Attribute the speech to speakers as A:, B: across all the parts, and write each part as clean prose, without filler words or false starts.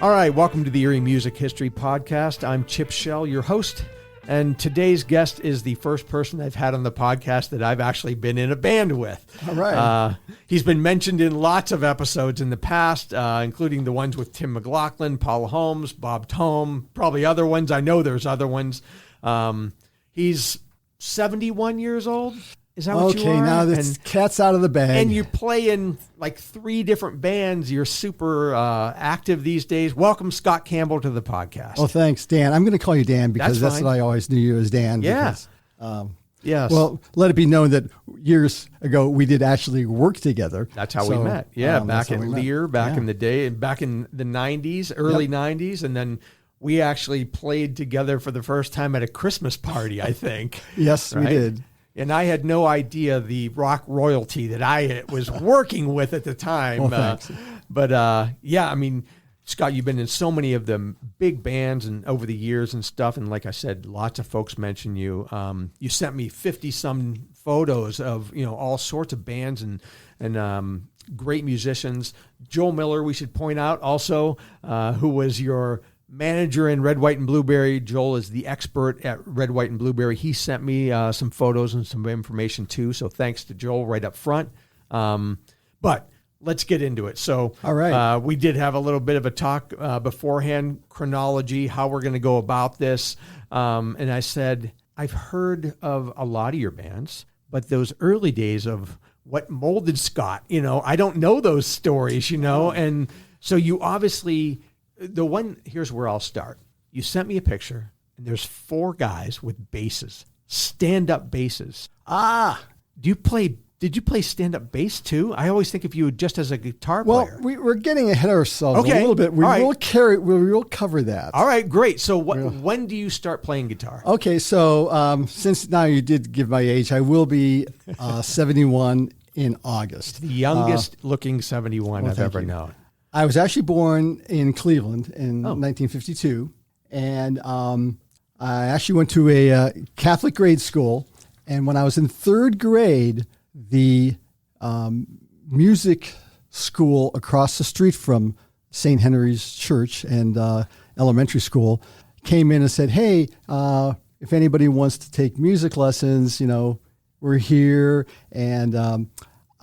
A: All right, welcome to the Erie Music History Podcast. I'm Chip Shell, your host, and today's guest is the first person I've had on the podcast that I've actually been in a band with.
B: All right.
A: He's been mentioned in lots of episodes in the past, including the ones with Tim McLaughlin, Paul Holmes, Bob Tome, probably other ones. I know there's other ones. He's 71 years old. Is that what you are?
B: Okay, now this cat's out of the bag.
A: And you play in like 3 different bands. You're super active these days. Welcome, Scott Campbell, to the podcast.
B: Oh, thanks, Dan. I'm going to call you Dan because that's what I always knew you as Dan.
A: Yeah.
B: Because,
A: yes.
B: Well, let it be known that years ago we did actually work together.
A: That's how we met. Yeah, back at Lear, back in the day, back in the 90s, early 90s. And then we actually played together for the first time at a Christmas party, I think.
B: Yes,
A: right?
B: we did.
A: And I had no idea the rock royalty that I was working with at the time.
B: Well, thanks.
A: Yeah, I mean, Scott, you've been in so many of the big bands and over the years and stuff. And like I said, lots of folks mention you. You sent me 50-some photos of, all sorts of bands and great musicians. Joel Miller, we should point out also, who was your manager in Red, White, and Blueberry. Joel is the expert at Red, White, and Blueberry. He sent me some photos and some information too. So thanks to Joel right up front. But let's get into it. So
B: all right.
A: We did have a little bit of a talk beforehand, chronology, how we're going to go about this. And I said, I've heard of a lot of your bands, but those early days of what molded Scott, I don't know those stories, And so you obviously... here's where I'll start. You sent me a picture, and there's 4 guys with basses, stand-up basses. Did you play stand-up bass too? I always think of you just as a guitar player.
B: Well, we're getting ahead of ourselves a little bit. We will cover that.
A: All right, great. So when do you start playing guitar?
B: Okay, so since now you did give my age, I will be 71 in August.
A: The youngest looking 71 I've ever known.
B: I was actually born in Cleveland in 1952, and I actually went to a Catholic grade school. And when I was in 3rd grade, the music school across the street from St. Henry's Church and elementary school came in and said, "Hey, if anybody wants to take music lessons, we're here." And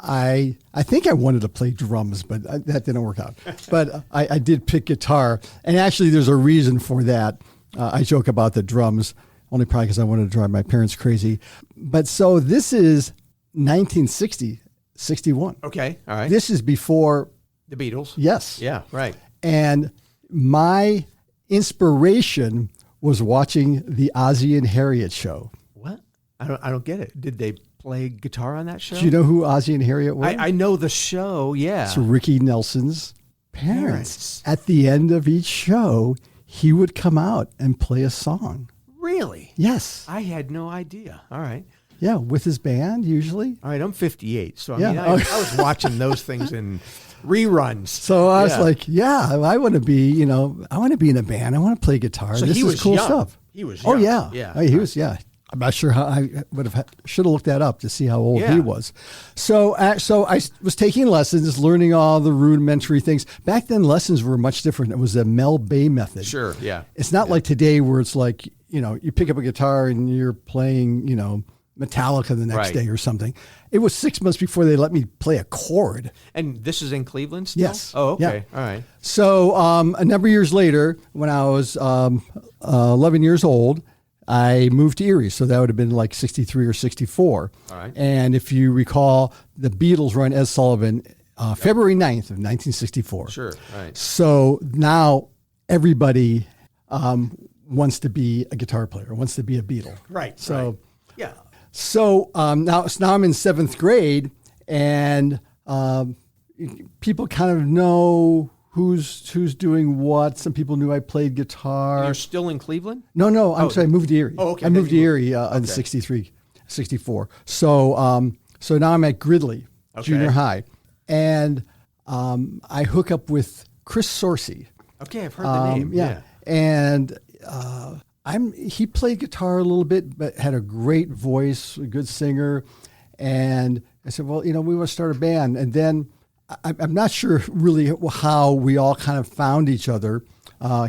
B: I think I wanted to play drums, but that didn't work out. But I did pick guitar. And actually, there's a reason for that. I joke about the drums, only probably because I wanted to drive my parents crazy. But so this is 1960, 61.
A: Okay, all right.
B: This is before...
A: the Beatles?
B: Yes.
A: Yeah, right.
B: And my inspiration was watching the Ozzie and Harriet show.
A: What? I don't get it. Did they play guitar on that show?
B: Do you know who Ozzie and Harriet were?
A: I know the show, yeah.
B: It's Ricky Nelson's parents. At the end of each show, he would come out and play a song.
A: Really?
B: Yes.
A: I had no idea. All right.
B: Yeah, with his band usually.
A: All right, I'm 58, so I was watching those things in reruns.
B: So I was like, I want to be, I want to be in a band. I want to play guitar.
A: So
B: this is cool stuff.
A: He was young.
B: Oh yeah.
A: Yeah.
B: He was, I'm not sure how I should have looked that up to see how old he was. So I was taking lessons, learning all the rudimentary things. Back then, lessons were much different. It was a Mel Bay method.
A: Sure, yeah.
B: It's not like today where it's like, you pick up a guitar and you're playing, Metallica the next day or something. It was 6 months before they let me play a chord.
A: And this is in Cleveland still?
B: Yes.
A: Oh, okay.
B: Yeah.
A: All right.
B: So a number of years later, when I was 11 years old, I moved to Erie, so that would have been like 63 or 64.
A: All right.
B: And if you recall, the Beatles were on Ed Sullivan February 9th of 1964.
A: Sure, right.
B: So now everybody wants to be a guitar player, wants to be a Beatle.
A: Right,
B: so,
A: right. Yeah.
B: So now I'm in 7th grade, and people kind of know who's doing what. Some people knew I played guitar.
A: You're still in Cleveland?
B: No, I'm sorry. I moved to Erie.
A: Oh, okay.
B: I moved to Erie in 63, 64. So now I'm at Gridley Junior High, and I hook up with Chris Sorcy.
A: Okay, I've heard the name.
B: Yeah. And he played guitar a little bit, but had a great voice, a good singer. And I said, well, we want to start a band. And then I'm not sure really how we all kind of found each other.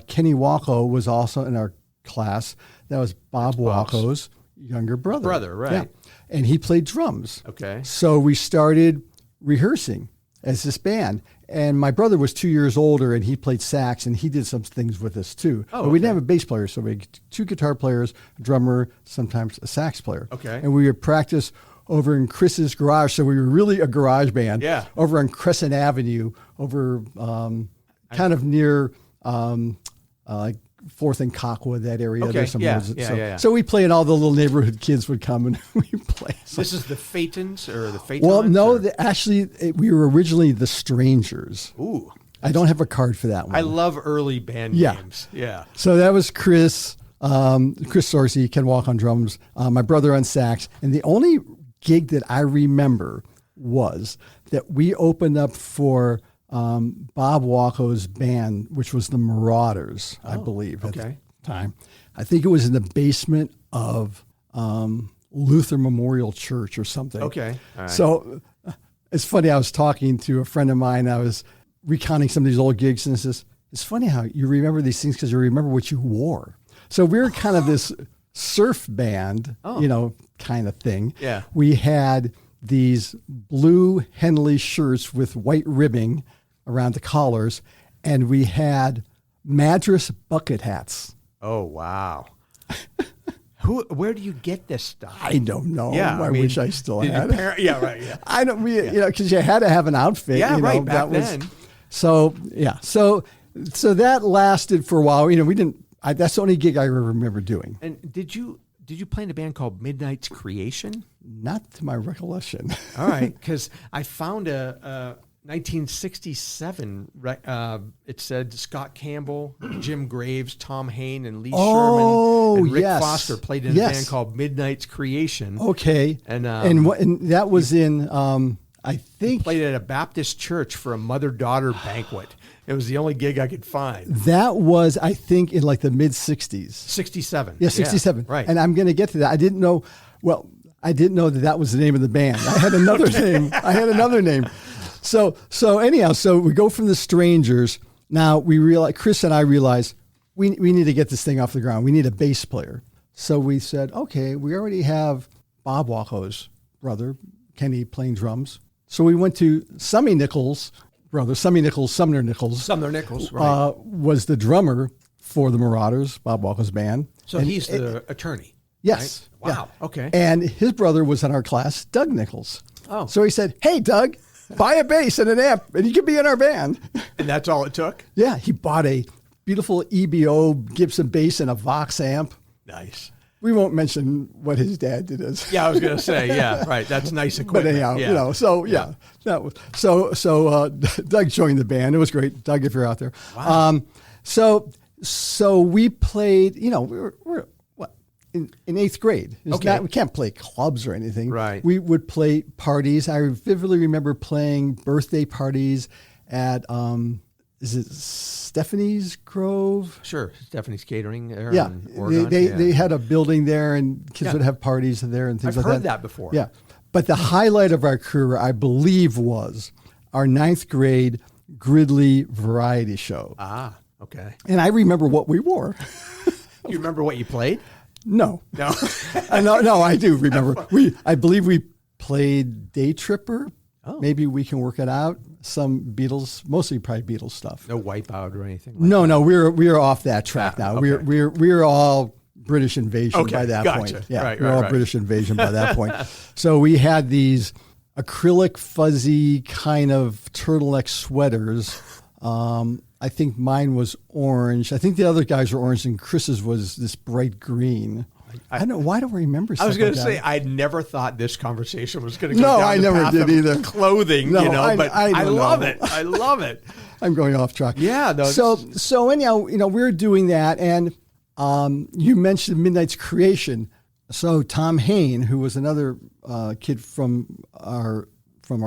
B: Kenny Walko was also in our class. That was Bob Walko's younger brother.
A: Right.
B: Yeah. And he played drums.
A: Okay.
B: So we started rehearsing as this band. And my brother was 2 years older, and he played sax, and he did some things with us too.
A: Oh,
B: but we didn't have a bass player, so we had 2 guitar players, a drummer, sometimes a sax player.
A: Okay.
B: And we would practice over in Chris's garage, so we were really a garage band.
A: Yeah.
B: Over on Crescent Avenue, over kind of near like 4th and Cockwood, that area.
A: Okay.
B: There's some woods.
A: Yeah.
B: So we played, all the little neighborhood kids would come and we play. So,
A: This is the Phaetons or the Phaetons?
B: well, no,
A: or?
B: we were originally the Strangers.
A: Ooh.
B: I don't have a card for that one.
A: I love early band names. Yeah.
B: So that was Chris Sorcy, Ken Walk on drums, my brother on sax. And the only gig that I remember was that we opened up for Bob Walko's band, which was the Marauders, I believe, at the time. I think it was in the basement of Luther Memorial Church or something.
A: Okay. All right.
B: So it's funny, I was talking to a friend of mine, I was recounting some of these old gigs, and it says, it's funny how you remember these things because you remember what you wore. So we were kind of this surf band, kind of thing.
A: Yeah.
B: We had these blue Henley shirts with white ribbing around the collars, and we had Madras bucket hats.
A: Oh, wow. Where do you get this stuff?
B: I don't know.
A: Yeah,
B: I wish I still had it.
A: Yeah, right. Yeah.
B: I don't, because you had to have an outfit.
A: Yeah, right.
B: That
A: Back then.
B: So yeah, so that lasted for a while. We didn't. That's the only gig I remember doing.
A: And did you play in a band called Midnight's Creation?
B: Not to my recollection.
A: All right, because I found a 1967. It said Scott Campbell, Jim Graves, Tom Hain, and Lee Sherman, and Rick Foster played in a band called Midnight's Creation.
B: Okay,
A: and
B: that was in I think
A: played at a Baptist church for a mother-daughter banquet. It was the only gig I could find.
B: That was, I think, in like the mid 60s.
A: 67.
B: Yeah, 67.
A: Right.
B: And I'm going to get to that. I didn't know that was the name of the band. I had another name. So anyhow, so we go from the Strangers. Now we realize, Chris and I realize we need to get this thing off the ground. We need a bass player. So we said, okay, we already have Bob Walko's brother, Kenny, playing drums. So we went to Sumner Nichols, right, was the drummer for the Marauders, Bob Walko's band.
A: So he's the attorney.
B: Yes.
A: Right? Wow.
B: Yeah.
A: Okay.
B: And his brother was in our class, Doug Nichols.
A: Oh.
B: So he said, hey, Doug, buy a bass and an amp, and you can be in our band.
A: And that's all it took?
B: Yeah. He bought a beautiful EBO Gibson bass and a Vox amp.
A: Nice.
B: We won't mention what his dad did us.
A: Yeah, I was going to say, yeah, right. That's nice equipment.
B: But anyhow, that was so Doug joined the band. It was great. Doug, if you're out there.
A: Wow.
B: So we played, we're what, in 8th grade. We can't play clubs or anything.
A: Right.
B: We would play parties. I vividly remember playing birthday parties at, is it Stephanie's Grove?
A: Sure. Stephanie's Catering there.
B: Yeah.
A: In Oregon.
B: They had a building there, and kids would have parties there and things
A: I've
B: like that.
A: heard that before.
B: Yeah. But the highlight of our career, I believe, was our 9th grade Gridley variety show.
A: Ah, okay.
B: And I remember what we wore.
A: You remember what you played?
B: No.
A: No.
B: No, I do remember. I believe we played Day Tripper.
A: Oh.
B: Maybe We Can Work It Out. Some Beatles, mostly probably Beatles stuff.
A: No Wipeout or anything like
B: No, we're off that track now.
A: Okay.
B: We're all British Invasion by that
A: gotcha.
B: point. Yeah,
A: Right,
B: we're all British Invasion by that point. So we had these acrylic fuzzy kind of turtleneck sweaters. I think mine was orange. I think the other guys were orange, and Chris's was this bright green. I don't know. Why don't I remember?
A: I was going to
B: like
A: say,
B: that?
A: I never thought this conversation was going to go
B: No,
A: down
B: I
A: the
B: never
A: path
B: did
A: of
B: either.
A: clothing,
B: No,
A: but
B: I don't
A: love
B: know.
A: it. I love it.
B: I'm going off track.
A: Yeah. No,
B: So anyhow, we're doing that, and you mentioned Midnight's Creation. So Tom Hain, who was another kid from our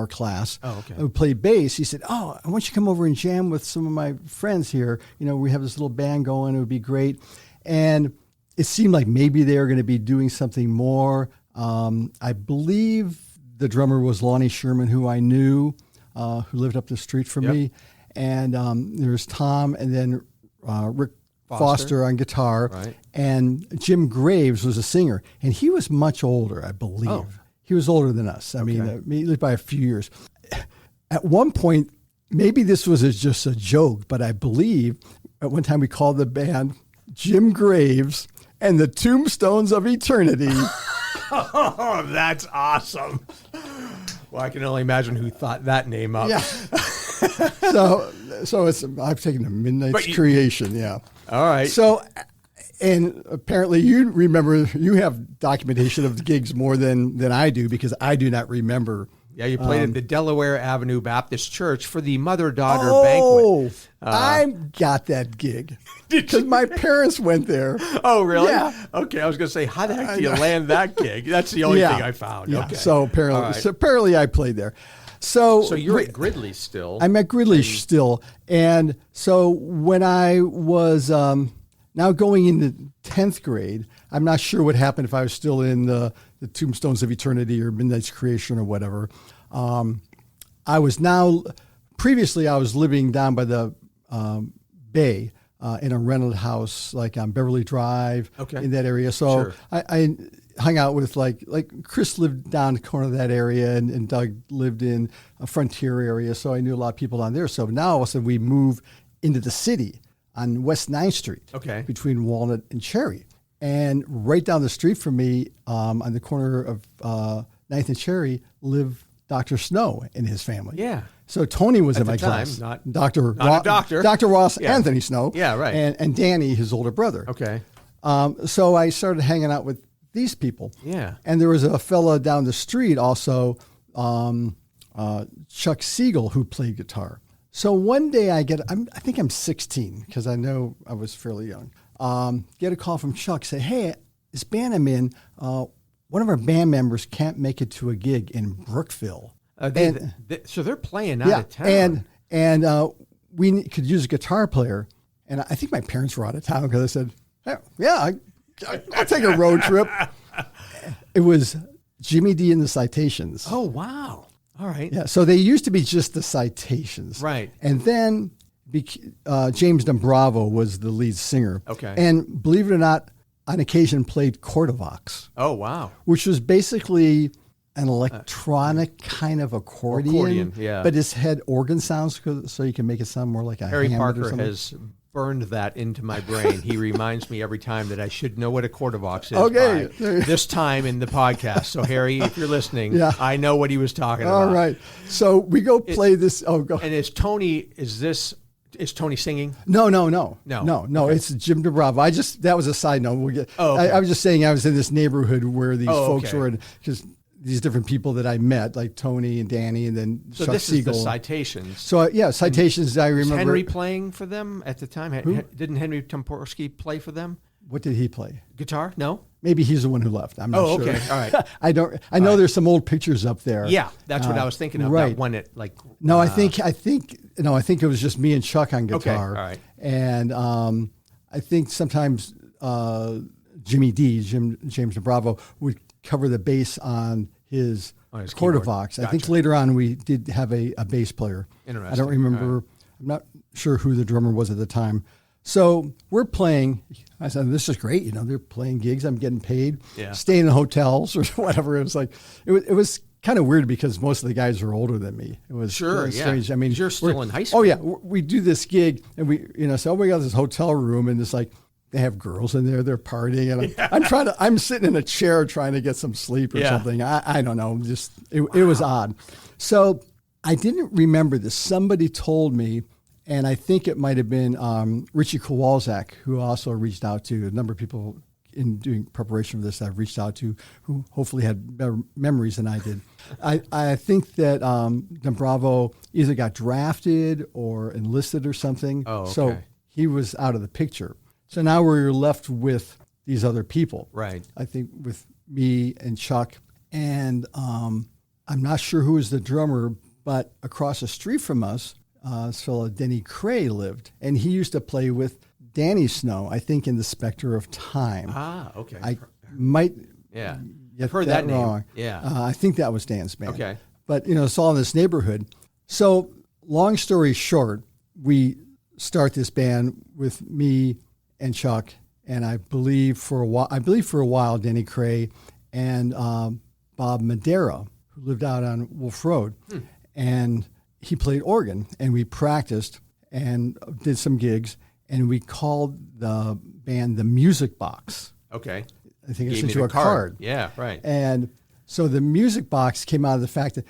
B: class, who played bass, he said, "Oh, I want you to come over and jam with some of my friends here. We have this little band going. It would be great." And it seemed like maybe they were going to be doing something more. I believe the drummer was Lonnie Sherman, who I knew. who lived up the street from me. And there's Tom, and then Rick Foster on guitar.
A: Right.
B: And Jim Graves was a singer. And he was much older, I believe. Oh. He was older than us. I mean, maybe by a few years. At one point, maybe this was just a joke, but I believe at one time we called the band Jim Graves and the Tombstones of Eternity.
A: Oh, that's awesome. Well, I can only imagine who thought that name up.
B: Yeah. so it's, I've taken a Midnight's Creation. Yeah.
A: All right.
B: So, and apparently you remember, you have documentation of the gigs more than I do, because I do not remember.
A: Yeah, you played at the Delaware Avenue Baptist Church for the mother-daughter banquet.
B: I got that gig because my parents went there.
A: Oh, really?
B: Yeah.
A: Okay, I was going to say, how the heck do you land that gig? That's the only thing I found.
B: Yeah.
A: Okay.
B: So apparently I played there. So
A: you're at Gridley still.
B: I'm at Gridley still. And so when I was now going into 10th grade, I'm not sure what happened, if I was still in the Tombstones of Eternity or Midnight's Creation or whatever. Previously I was living down by the bay in a rented house, like on Beverly Drive, in that area. So I hung out with like Chris lived down the corner of that area, and Doug lived in a frontier area. So I knew a lot of people down there. So now all of a sudden we moved into the city on West 9th Street, between Walnut and Cherry. And right down the street from me, on the corner of 9th and Cherry, lived Dr. Snow and his family.
A: Yeah.
B: So Tony was in my class. Dr. Ross Anthony Snow.
A: Yeah, right.
B: And Danny, his older brother.
A: Okay.
B: So I started hanging out with these people.
A: Yeah.
B: And there was a fella down the street also, Chuck Siegel, who played guitar. So one day I think I'm 16, because I know I was fairly young. Get a call from Chuck, say, hey, this band I'm in, one of our band members can't make it to a gig in Brookville.
A: So they're playing out of town.
B: And we could use a guitar player. And I think my parents were out of town, because I said, I'll take a road trip. It was Jimmy D and the Citations.
A: Oh, wow. All right.
B: Yeah, so they used to be just the Citations.
A: Right.
B: And then James Dombravo was the lead singer.
A: Okay.
B: And believe it or not, on occasion played Cordovox.
A: Oh, wow.
B: Which was basically an electronic kind of accordion.
A: Yeah.
B: But it had organ sounds, so you can make it sound more like a
A: Harry
B: Hammond
A: Parker
B: or something.
A: has burned that into my brain. He reminds me every time that I should know what a Cordovox is.
B: Okay.
A: This time in the podcast. So Harry, if you're listening, I know what he was talking about.
B: All right. So we go play this. Oh, go.
A: And is Tony singing?
B: No.
A: Okay.
B: It's Jim DeBravo. That was a side note. I was just saying I was in this neighborhood where these folks were, because these different people that I met, like Tony and Danny, and then
A: so
B: Chuck
A: this
B: Siegel.
A: Is the Citations.
B: So Citations. I remember.
A: Was Henry playing for them at the time? Didn't Henry Tomporski play for them?
B: What did he play?
A: Guitar? No.
B: Maybe he's the one who left. I'm not sure.
A: Okay. All right.
B: I know there's some old pictures up there.
A: Yeah, that's what I was thinking of.
B: Right.
A: That one
B: No, I think it was just me and Chuck on guitar.
A: Okay. All right.
B: And I think sometimes Jimmy D, James DeBravo, would cover the bass on his Cordovox.
A: Gotcha.
B: I think later on we did have a bass player.
A: Interesting.
B: I don't remember. Right. I'm not sure who the drummer was at the time. So we're playing. I said, this is great. They're playing gigs. I'm getting paid.
A: Yeah.
B: Staying in hotels or whatever. It was like, it was kind of weird, because most of the guys were older than me. It was strange. I mean,
A: you're still in high school.
B: Oh yeah. We do this gig, and we, so we got this hotel room, and it's like, they have girls in there, they're partying, and I'm sitting in a chair trying to get some sleep or something. I don't know. Just, it was odd. So I didn't remember this. Somebody told me, and I think it might have been Richie Kowalczak, who also reached out to a number of people in doing preparation for this that I've reached out to, who hopefully had better memories than I did. I think that Dombravo either got drafted or enlisted or something.
A: Oh, okay.
B: So he was out of the picture. So now we're left with these other people.
A: Right.
B: I think with me and Chuck, and I'm not sure who was the drummer, but across the street from us, this fellow Denny Cray lived, and he used to play with Danny Snow, I think, in The Spectre of Time.
A: Ah, okay.
B: I might
A: I've heard that name.
B: Wrong.
A: Yeah.
B: I think that was Dan's band.
A: Okay.
B: But, it's all in this neighborhood. So long story short, we start this band with me and Chuck, and I believe for a while, Danny Cray and Bob Madera, who lived out on Wolf Road, and he played organ, and we practiced and did some gigs, and we called the band the Music Box.
A: Okay.
B: I think I
A: Gave
B: sent
A: me
B: you
A: the
B: a card.
A: Yeah, right.
B: And so the Music Box came out of the fact that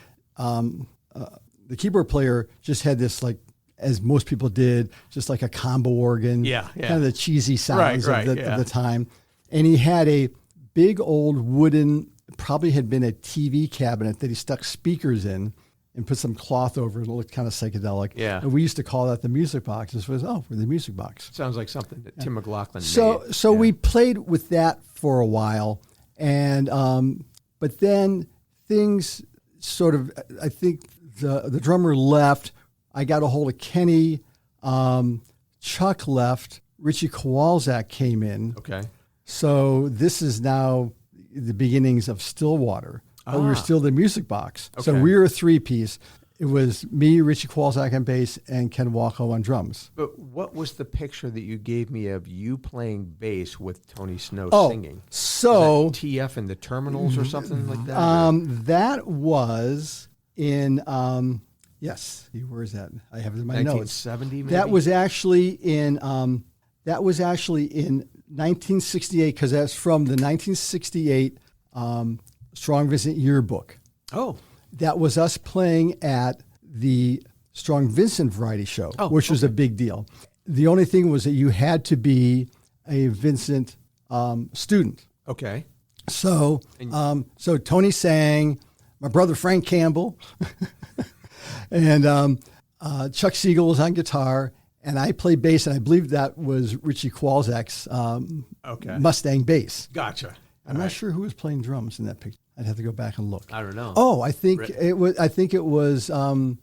B: the keyboard player just had this, like, as most people did, just like a combo organ.
A: Yeah.
B: Kind of the cheesy sounds
A: Right,
B: of the time. And he had a big old wooden, probably had been a TV cabinet that he stuck speakers in and put some cloth over it. It looked kind of psychedelic.
A: Yeah.
B: And we used to call that the Music Box. This was, we're the Music Box.
A: Sounds like something that Tim McLaughlin
B: So
A: made.
B: we played with that for a while, and but then things sort of, I think the drummer left. I got a hold of Kenny. Chuck left. Richie Kowalczak came in.
A: Okay.
B: So this is now the beginnings of Stillwater. But we were still the Music Box. So
A: Okay.
B: we were a three-piece. It was me, Richie Kowalczak on bass, and Ken Walko on drums.
A: But what was the picture that you gave me of you playing bass with Tony Snow singing?
B: So
A: Was that TF in the Terminals or something like that?
B: that was in yes. Where is that? I have it in my notes.
A: 1970 maybe?
B: That was actually in 1968, because that's from the 1968 Strong Vincent yearbook.
A: Oh.
B: That was us playing at the Strong Vincent Variety Show, which was a big deal. The only thing was that you had to be a Vincent student.
A: Okay.
B: So so Tony sang, my brother Frank Campbell, and Chuck Siegel was on guitar, and I played bass, and I believe that was Richie Kowalczak's Mustang bass.
A: Gotcha.
B: I'm not sure who was playing drums in that picture. I'd have to go back and look.
A: I don't know.
B: Oh, I think
A: Rick?
B: it was. I think it was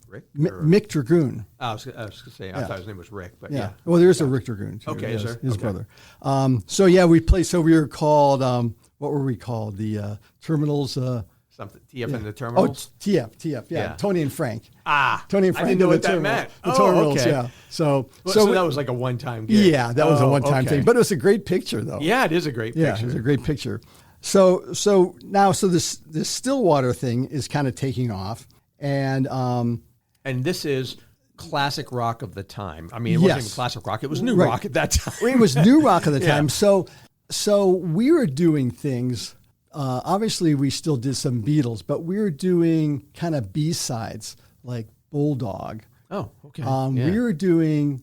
A: Rick?
B: Mick Dragoon.
A: I was going to say, I thought his name was Rick, but yeah.
B: Well, there's a Rick Dragoon too.
A: Okay,
B: Yes,
A: is there?
B: his
A: Okay.
B: brother. So yeah, we played. So we were called. What were we called? The Terminals.
A: Something. TF in the
B: Oh,
A: Terminals?
B: TF. Yeah.
A: Yeah.
B: Tony and Frank.
A: I
B: Tony and Frank.
A: didn't know
B: did
A: what
B: the
A: that
B: Terminals.
A: meant.
B: The
A: Oh,
B: Terminals.
A: okay.
B: Yeah. So
A: that was like a one-time gig.
B: yeah, that was a one-time
A: okay.
B: thing, but it was a great picture though.
A: Yeah, it is a great
B: Yeah,
A: picture.
B: it was a great picture. So this Stillwater thing is kind of taking off, and
A: And this is classic rock of the time. I mean, it wasn't even classic rock. It was new
B: Right.
A: rock at that time.
B: it was new rock at the
A: Yeah.
B: time. So we were doing things. Obviously, we still did some Beatles, but we were doing kind of B-sides like Bulldog.
A: Oh, okay.
B: We were doing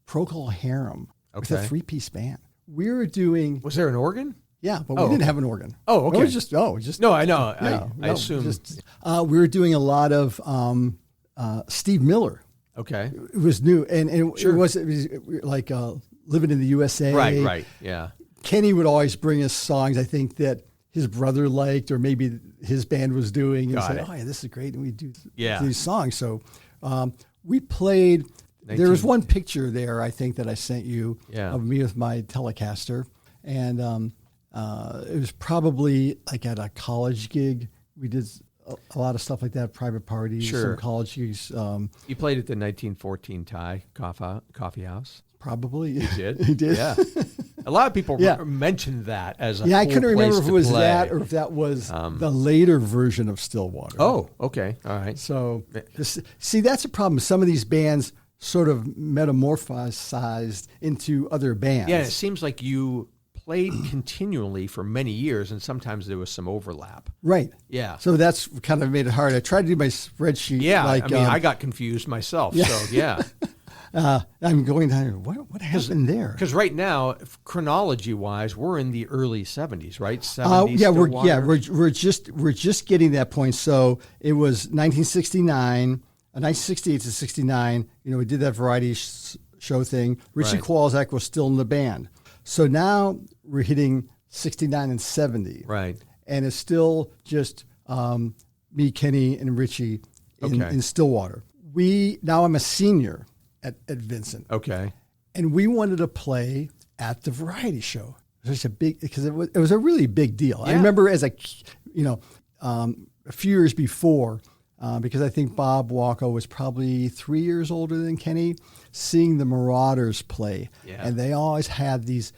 B: Procol Harum with a
A: Okay.
B: three-piece band. We were doing
A: Was there an organ?
B: yeah, but we didn't have an organ.
A: Oh, okay.
B: It was just
A: No, I know.
B: yeah,
A: I assume.
B: we were doing a lot of Steve Miller.
A: Okay.
B: It was new, and
A: Sure.
B: it was like Living in the USA.
A: Right. Yeah.
B: Kenny would always bring us songs, I think, that his brother liked or maybe his band was doing, and
A: Got
B: say,
A: it.
B: oh, yeah, this is great, and we do
A: Yeah.
B: these songs. So we played, there was one picture there, I think, that I sent you of me with my Telecaster, and it was probably like at a college gig. We did a lot of stuff like that, private parties,
A: Sure.
B: some college gigs.
A: You played at the 1914 Thai Coffee House.
B: Probably.
A: You did?
B: He did.
A: Yeah. A lot of people
B: Yeah.
A: mentioned that as a
B: Yeah, I
A: cool
B: couldn't remember
A: place
B: if it
A: to
B: was
A: play.
B: that or if that was the later version of Stillwater.
A: Oh, okay. All right.
B: So, see, that's a problem. Some of these bands sort of metamorphosized into other bands.
A: Yeah, it seems like you played continually for many years, and sometimes there was some overlap.
B: Right.
A: Yeah.
B: So that's kind of made it hard. I tried to do my spreadsheet.
A: Yeah,
B: Like,
A: I mean, I got confused myself.
B: Yeah.
A: So, yeah.
B: I'm going down. What happened there?
A: Because right now, chronology-wise, we're in the early 70s, right? 70s,
B: Yeah,
A: Stillwater?
B: we're just getting that point. So it was 1969, 1968 to 69. You know, we did that variety show thing. Richie
A: Right.
B: Kowalczak was still in the band. So now we're hitting 69 and 70.
A: Right.
B: And it's still just me, Kenny, and Richie in Stillwater. Now I'm a senior at Vincent.
A: Okay.
B: And we wanted to play at the variety show. It was because it was a really big deal. I
A: Yeah.
B: remember a few years before, because I think Bob Walko was probably 3 years older than Kenny, seeing the Marauders play.
A: Yeah.
B: And they all had these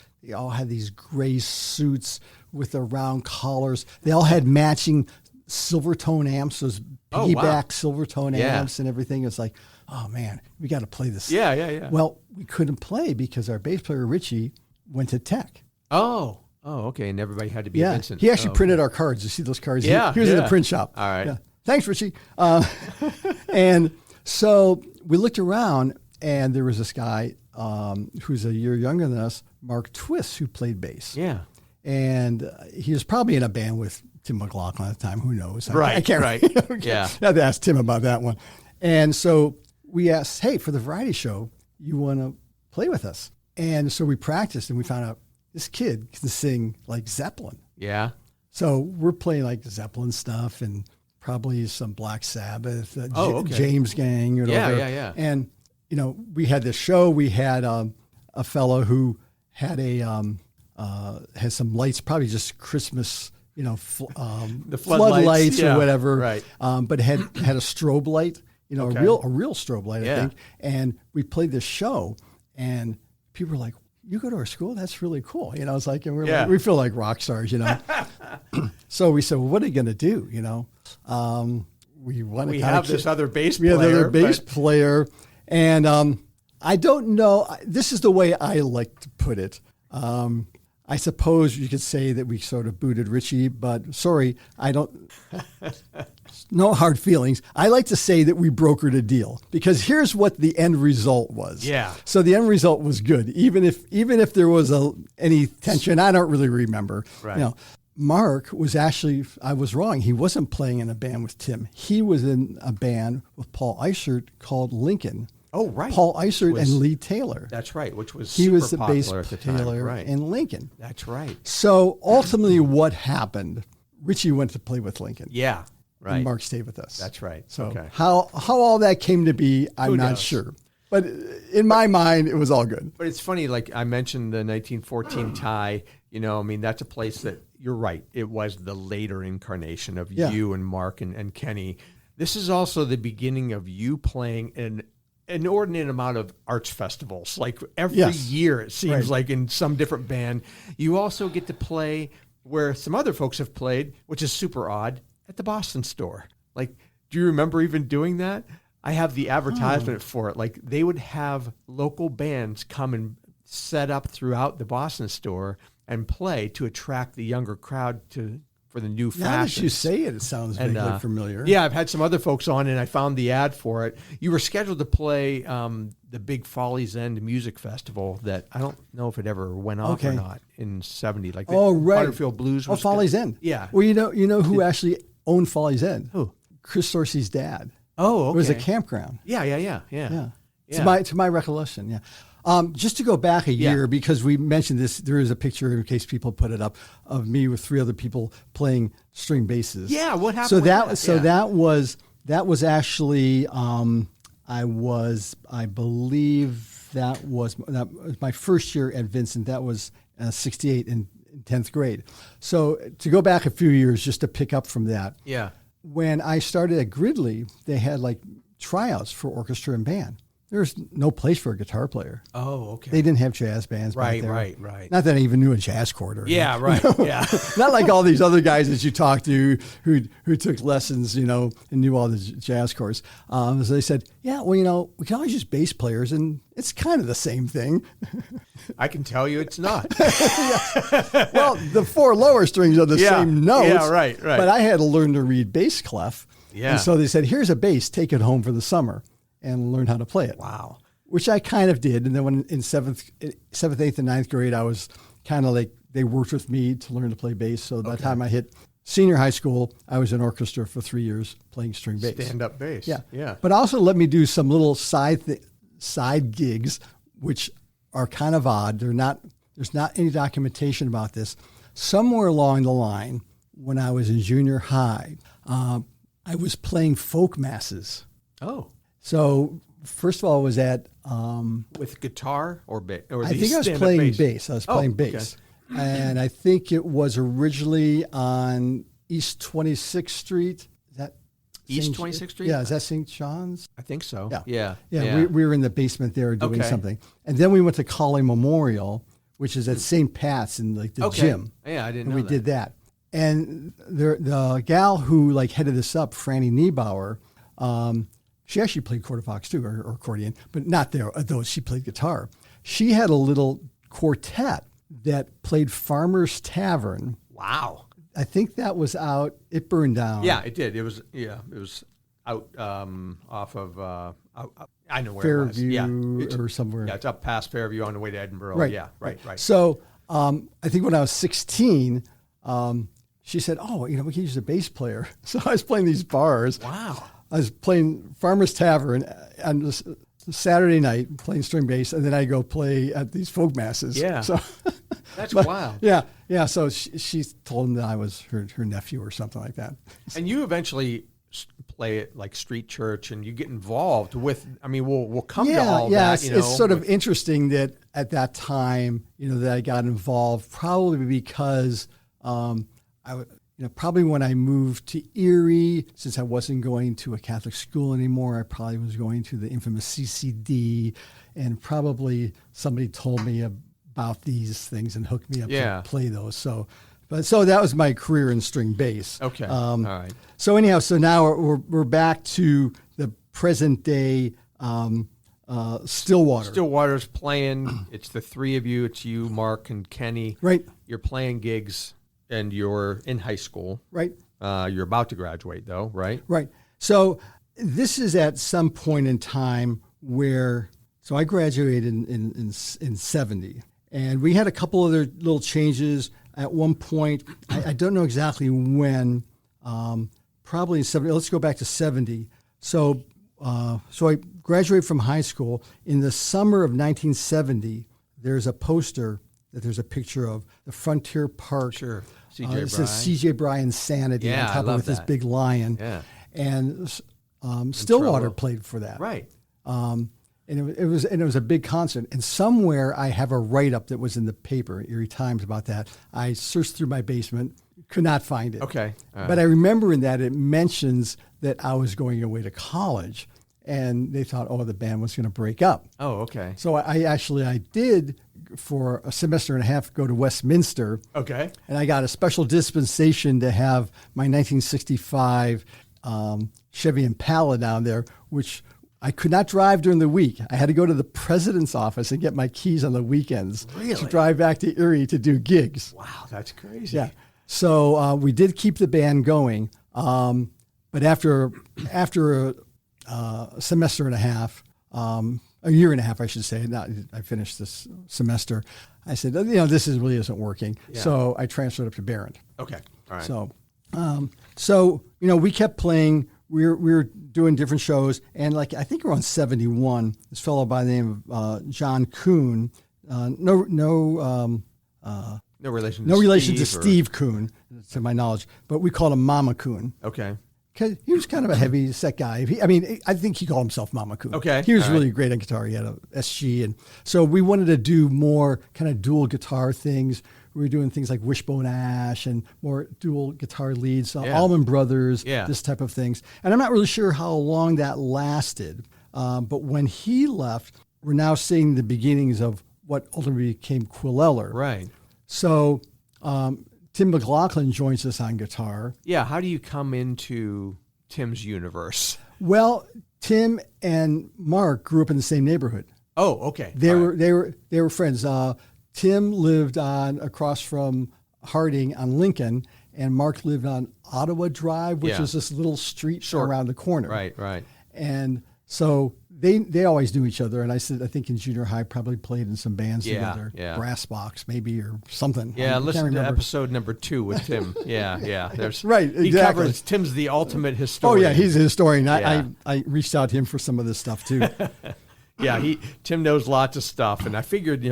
B: gray suits with the round collars. They all had matching Silvertone amps, those piggyback Silvertone amps and everything. It's like, oh man, we got to play this.
A: Yeah.
B: Well, we couldn't play because our bass player, Richie, went to Tech.
A: Oh, okay. And everybody had to be a Vincent.
B: He actually printed our cards. You see those cards?
A: Yeah.
B: He was in the print shop.
A: All right.
B: Yeah. Thanks, Richie. And so we looked around, and there was this guy who's a year younger than us, Mark Twist, who played bass.
A: Yeah.
B: And he was probably in a band with Tim McLaughlin at the time. Who knows?
A: I can't.
B: Yeah. I had to ask Tim about that one. And so we asked, hey, for the variety show, you want to play with us? And so we practiced, and we found out this kid can sing like Zeppelin.
A: Yeah.
B: So we're playing like Zeppelin stuff and probably some Black Sabbath, James Gang, or whatever.
A: Yeah.
B: And, we had this show. We had a fellow who had has some lights, probably just Christmas, the floodlights or whatever.
A: Right.
B: But had a strobe light, a real strobe light, I think. And we played this show, and people were like, you go to our school? That's really cool. It's like, and we're like, we feel like rock stars, So we said, well, what are you going to do? We
A: have this other bass player.
B: We have another bass player. And I don't know. This is the way I like to put it. I suppose you could say that we sort of booted Richie, but sorry, I don't. No hard feelings. I like to say that we brokered a deal, because here's what the end result was.
A: Yeah.
B: So the end result was good, even if there was any tension. I don't really remember.
A: Right.
B: Mark was actually, I was wrong. He wasn't playing in a band with Tim. He was in a band with Paul Eisert called Lincoln.
A: Oh, right.
B: Paul Eisert and Lee Taylor.
A: That's right, which was
B: he
A: super
B: was the bass
A: popular at the time.
B: player
A: Right.
B: in Lincoln.
A: That's right.
B: So ultimately, what happened? Richie went to play with Lincoln.
A: Yeah, right.
B: And Mark stayed with us.
A: That's right.
B: So how all that came to be, I'm not sure. But in my mind, it was all good.
A: But it's funny, like I mentioned the 1914 tie, that's a place that, you're right, it was the later incarnation of you and Mark and Kenny. This is also the beginning of you playing an inordinate amount of arts festivals. Like every year, it seems like in some different band. You also get to play where some other folks have played, which is super odd, at the Boston store. Like, do you remember even doing that? I have the advertisement for it. Like, they would have local bands come and set up throughout the Boston store and play to attract the younger crowd for the new fashions.
B: Now that you say it, it sounds vaguely familiar.
A: Yeah, I've had some other folks on, and I found the ad for it. You were scheduled to play the big Follies End Music Festival that I don't know if it ever went off or not in 70. Like Butterfield Blues was
B: Follies End.
A: Yeah.
B: Well, you know who actually owned Follies End?
A: Who?
B: Chris Sorcy's dad.
A: Oh, okay.
B: It was a campground.
A: Yeah.
B: To my recollection, yeah. Just to go back a year, because we mentioned this, there is a picture, in case people put it up, of me with 3 other people playing string basses.
A: Yeah, what happened?
B: That was actually I believe that was my first year at Vincent. That was 68 in 10th grade. So to go back a few years, just to pick up from that.
A: Yeah.
B: When I started at Gridley, they had like tryouts for orchestra and band. There's no place for a guitar player.
A: Oh, okay.
B: They didn't have jazz bands back there.
A: Right.
B: Not that I even knew a jazz chord. Or
A: right. Yeah.
B: Not like all these other guys that you talk to who took lessons, and knew all the jazz chords. So they said, we can always use bass players, and it's kind of the same thing.
A: I can tell you it's not.
B: Well, the 4 lower strings are the same notes.
A: Yeah, right.
B: But I had to learn to read bass clef.
A: Yeah.
B: And so they said, here's a bass, take it home for the summer and learn how to play it.
A: Wow.
B: Which I kind of did. And then when in 7th, 8th, and 9th grade, I was kind of like, they worked with me to learn to play bass. So by the time I hit senior high school, I was in orchestra for 3 years playing string bass.
A: Stand-up bass. Yeah.
B: But also let me do some little side gigs, which are kind of odd. There's not any documentation about this. Somewhere along the line, when I was in junior high, I was playing folk masses.
A: Oh.
B: So first of all, I was at
A: with guitar or bass?
B: I think I was playing bass. I was playing bass, and I think it was originally on East 26th Street.
A: East 26th Street?
B: Yeah, is that St. John's?
A: I think so.
B: Yeah.
A: Yeah.
B: We were in the basement there doing something. And then we went to Colley Memorial, which is at St. Pat's in like the gym.
A: Yeah, I didn't know
B: and we
A: that.
B: did that. And the gal who like headed this up, Franny Niebauer, she actually played quarterbox too, or accordion, but not there, though she played guitar. She had a little quartet that played Farmer's Tavern.
A: Wow.
B: I think that was out. It burned down.
A: Yeah, it did. It was out off of I know where
B: Fairview
A: it was. Yeah,
B: or somewhere.
A: Yeah, it's up past Fairview on the way to Edinburgh.
B: Right.
A: Yeah, right.
B: So I think when I was 16, she said, "Oh, we can use a bass player." So I was playing these bars.
A: Wow.
B: I was playing Farmer's Tavern on this Saturday night, playing string bass, and then I go play at these folk masses.
A: Yeah.
B: So
A: That's wild.
B: Yeah. So she told him that I was her nephew or something like that.
A: And you eventually play at like street church, and you get involved with. I mean, we'll come to all that.
B: It's sort of interesting that at that time, that I got involved, probably because probably when I moved to Erie, since I wasn't going to a Catholic school anymore, I probably was going to the infamous CCD, and probably somebody told me about these things and hooked me up to play those. So that was my career in string bass.
A: Okay. All right.
B: So anyhow, now we're back to the present day Stillwater.
A: Stillwater's playing. It's the three of you. It's you, Mark, and Kenny.
B: Right.
A: You're playing gigs, and you're in high school.
B: Right.
A: You're about to graduate, though, right?
B: Right. So this is at some point in time where, so I graduated in 70, and we had a couple other little changes. At one point, I don't know exactly when, probably in 70. Let's go back to 70. So I graduated from high school. In the summer of 1970, there's a poster that there's a picture of the Frontier Park.
A: Sure.
B: It says C.J. Bryan Sanity on top of it with this big lion.
A: Yeah.
B: And Stillwater played for that.
A: Right.
B: And it was a big concert. And somewhere I have a write-up that was in the paper, Erie Times, about that. I searched through my basement, could not find it.
A: Okay. All right.
B: But I remember in that it mentions that I was going away to college, and they thought, the band was going to break up.
A: Oh, okay.
B: So I did, for a semester and a half, go to Westminster.
A: Okay.
B: And I got a special dispensation to have my 1965 Chevy Impala down there, which I could not drive during the week. I had to go to the president's office and get my keys on the weekends to drive back to Erie to do gigs.
A: Wow, that's crazy.
B: Yeah. So we did keep the band going. But after a semester and a half, a year and a half, I should say, I finished this semester, I said, this really isn't working. Yeah. So I transferred up to Barron.
A: Okay. All right.
B: So, we kept playing. We were doing different shows, and I think around 71, this fellow by the name of John Kuhn, no relation to Steve Kuhn, to my knowledge, but we called him Mama Kuhn.
A: Okay.
B: Because he was kind of a heavy set guy. I think he called himself Mama Kuhn.
A: Okay.
B: He was really great on guitar. He had a SG, and so we wanted to do more kind of dual guitar things. We were doing things like Wishbone Ash and more dual guitar leads, Allman Brothers, this type of things. And I'm not really sure how long that lasted. But when he left, we're now seeing the beginnings of what ultimately became Quill Eller.
A: Right.
B: So Tim McLaughlin joins us on guitar.
A: Yeah. How do you come into Tim's universe?
B: Well, Tim and Mark grew up in the same neighborhood.
A: Oh, okay.
B: They were friends. Tim lived across from Harding on Lincoln, and Mark lived on Ottawa Drive, which is this little street around the corner.
A: Right.
B: And so they always knew each other. And I think in junior high probably played in some bands together, Brass Box maybe or something.
A: Yeah, listen to episode number 2 with Tim. Yeah. There's
B: right. Exactly.
A: He covers. Tim's the ultimate historian.
B: Oh yeah, he's a historian. Yeah. I reached out to him for some of this stuff too.
A: Yeah, Tim knows lots of stuff, and I figured,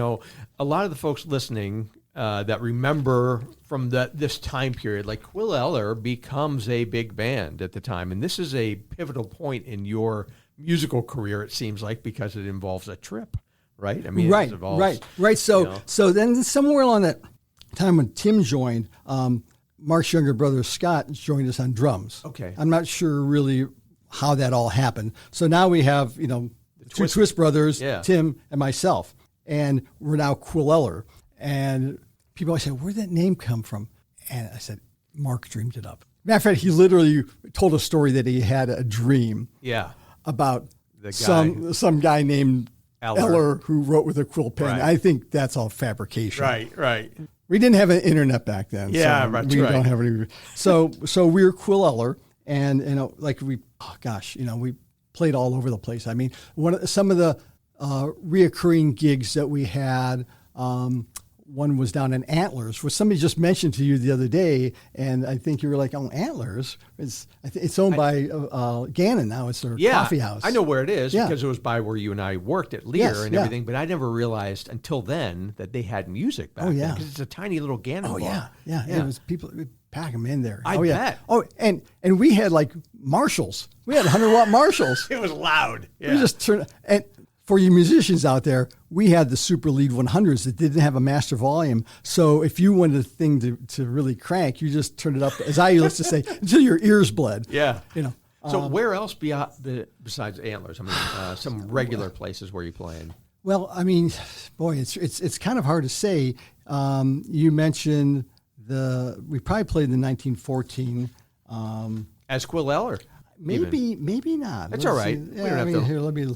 A: a lot of the folks listening that remember from this time period, like Quill Eller becomes a big band at the time, and this is a pivotal point in your musical career, it seems like, because it involves a trip, right? I mean,
B: right. So then somewhere along that time when Tim joined, Mark's younger brother, Scott, joined us on drums.
A: Okay.
B: I'm not sure really how that all happened. So now we have, the two Twist brothers, Tim and myself, and we're now Quill Eller. And people always say, where'd that name come from? And I said, Mark dreamed it up. Matter of fact, he literally told a story that he had a dream about some guy named Eller who wrote with a quill pen. Right. I think that's all fabrication.
A: Right.
B: We didn't have an internet back then.
A: Yeah,
B: so
A: right.
B: We don't have any. So we're Quill Eller, and we played all over the place. I mean, some of the reoccurring gigs that we had. One was down in Antlers, which somebody just mentioned to you the other day, and I think you were like, "Oh, Antlers! It's owned by Gannon now. It's their coffee house."
A: I know where it is because it was by where you and I worked at Lear and everything. But I never realized until then that they had music back then because it's a tiny little Gannon bar.
B: Yeah. It was people would pack them in there.
A: I bet.
B: Oh, and we had like Marshalls. We had 100-watt Marshalls.
A: It was loud. Yeah.
B: We just turned and. For you musicians out there, we had the Super Lead 100s that didn't have a master volume. So if you wanted a thing to really crank, you just turned it up, as I used to say, until your ears bled.
A: Yeah. So where else besides Antlers? I mean, some regular places where you're playing.
B: Well, I mean, boy, it's kind of hard to say. You mentioned we probably played in the 1914.
A: As Quill Eller.
B: Maybe not.
A: That's all right.
B: Yeah, here, let me.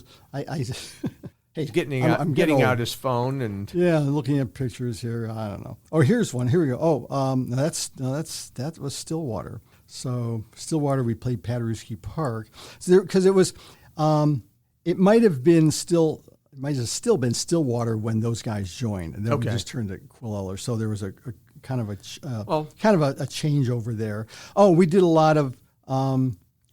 A: He's getting out his phone and
B: looking at pictures here. I don't know. Oh, here's one. Here we go. Oh, that was Stillwater. So Stillwater, we played Paderewski Park because it was. It might have still been Stillwater when those guys joined, and then we just turned to Quill Eller. So there was a kind of a changeover there. Oh, we did a lot of.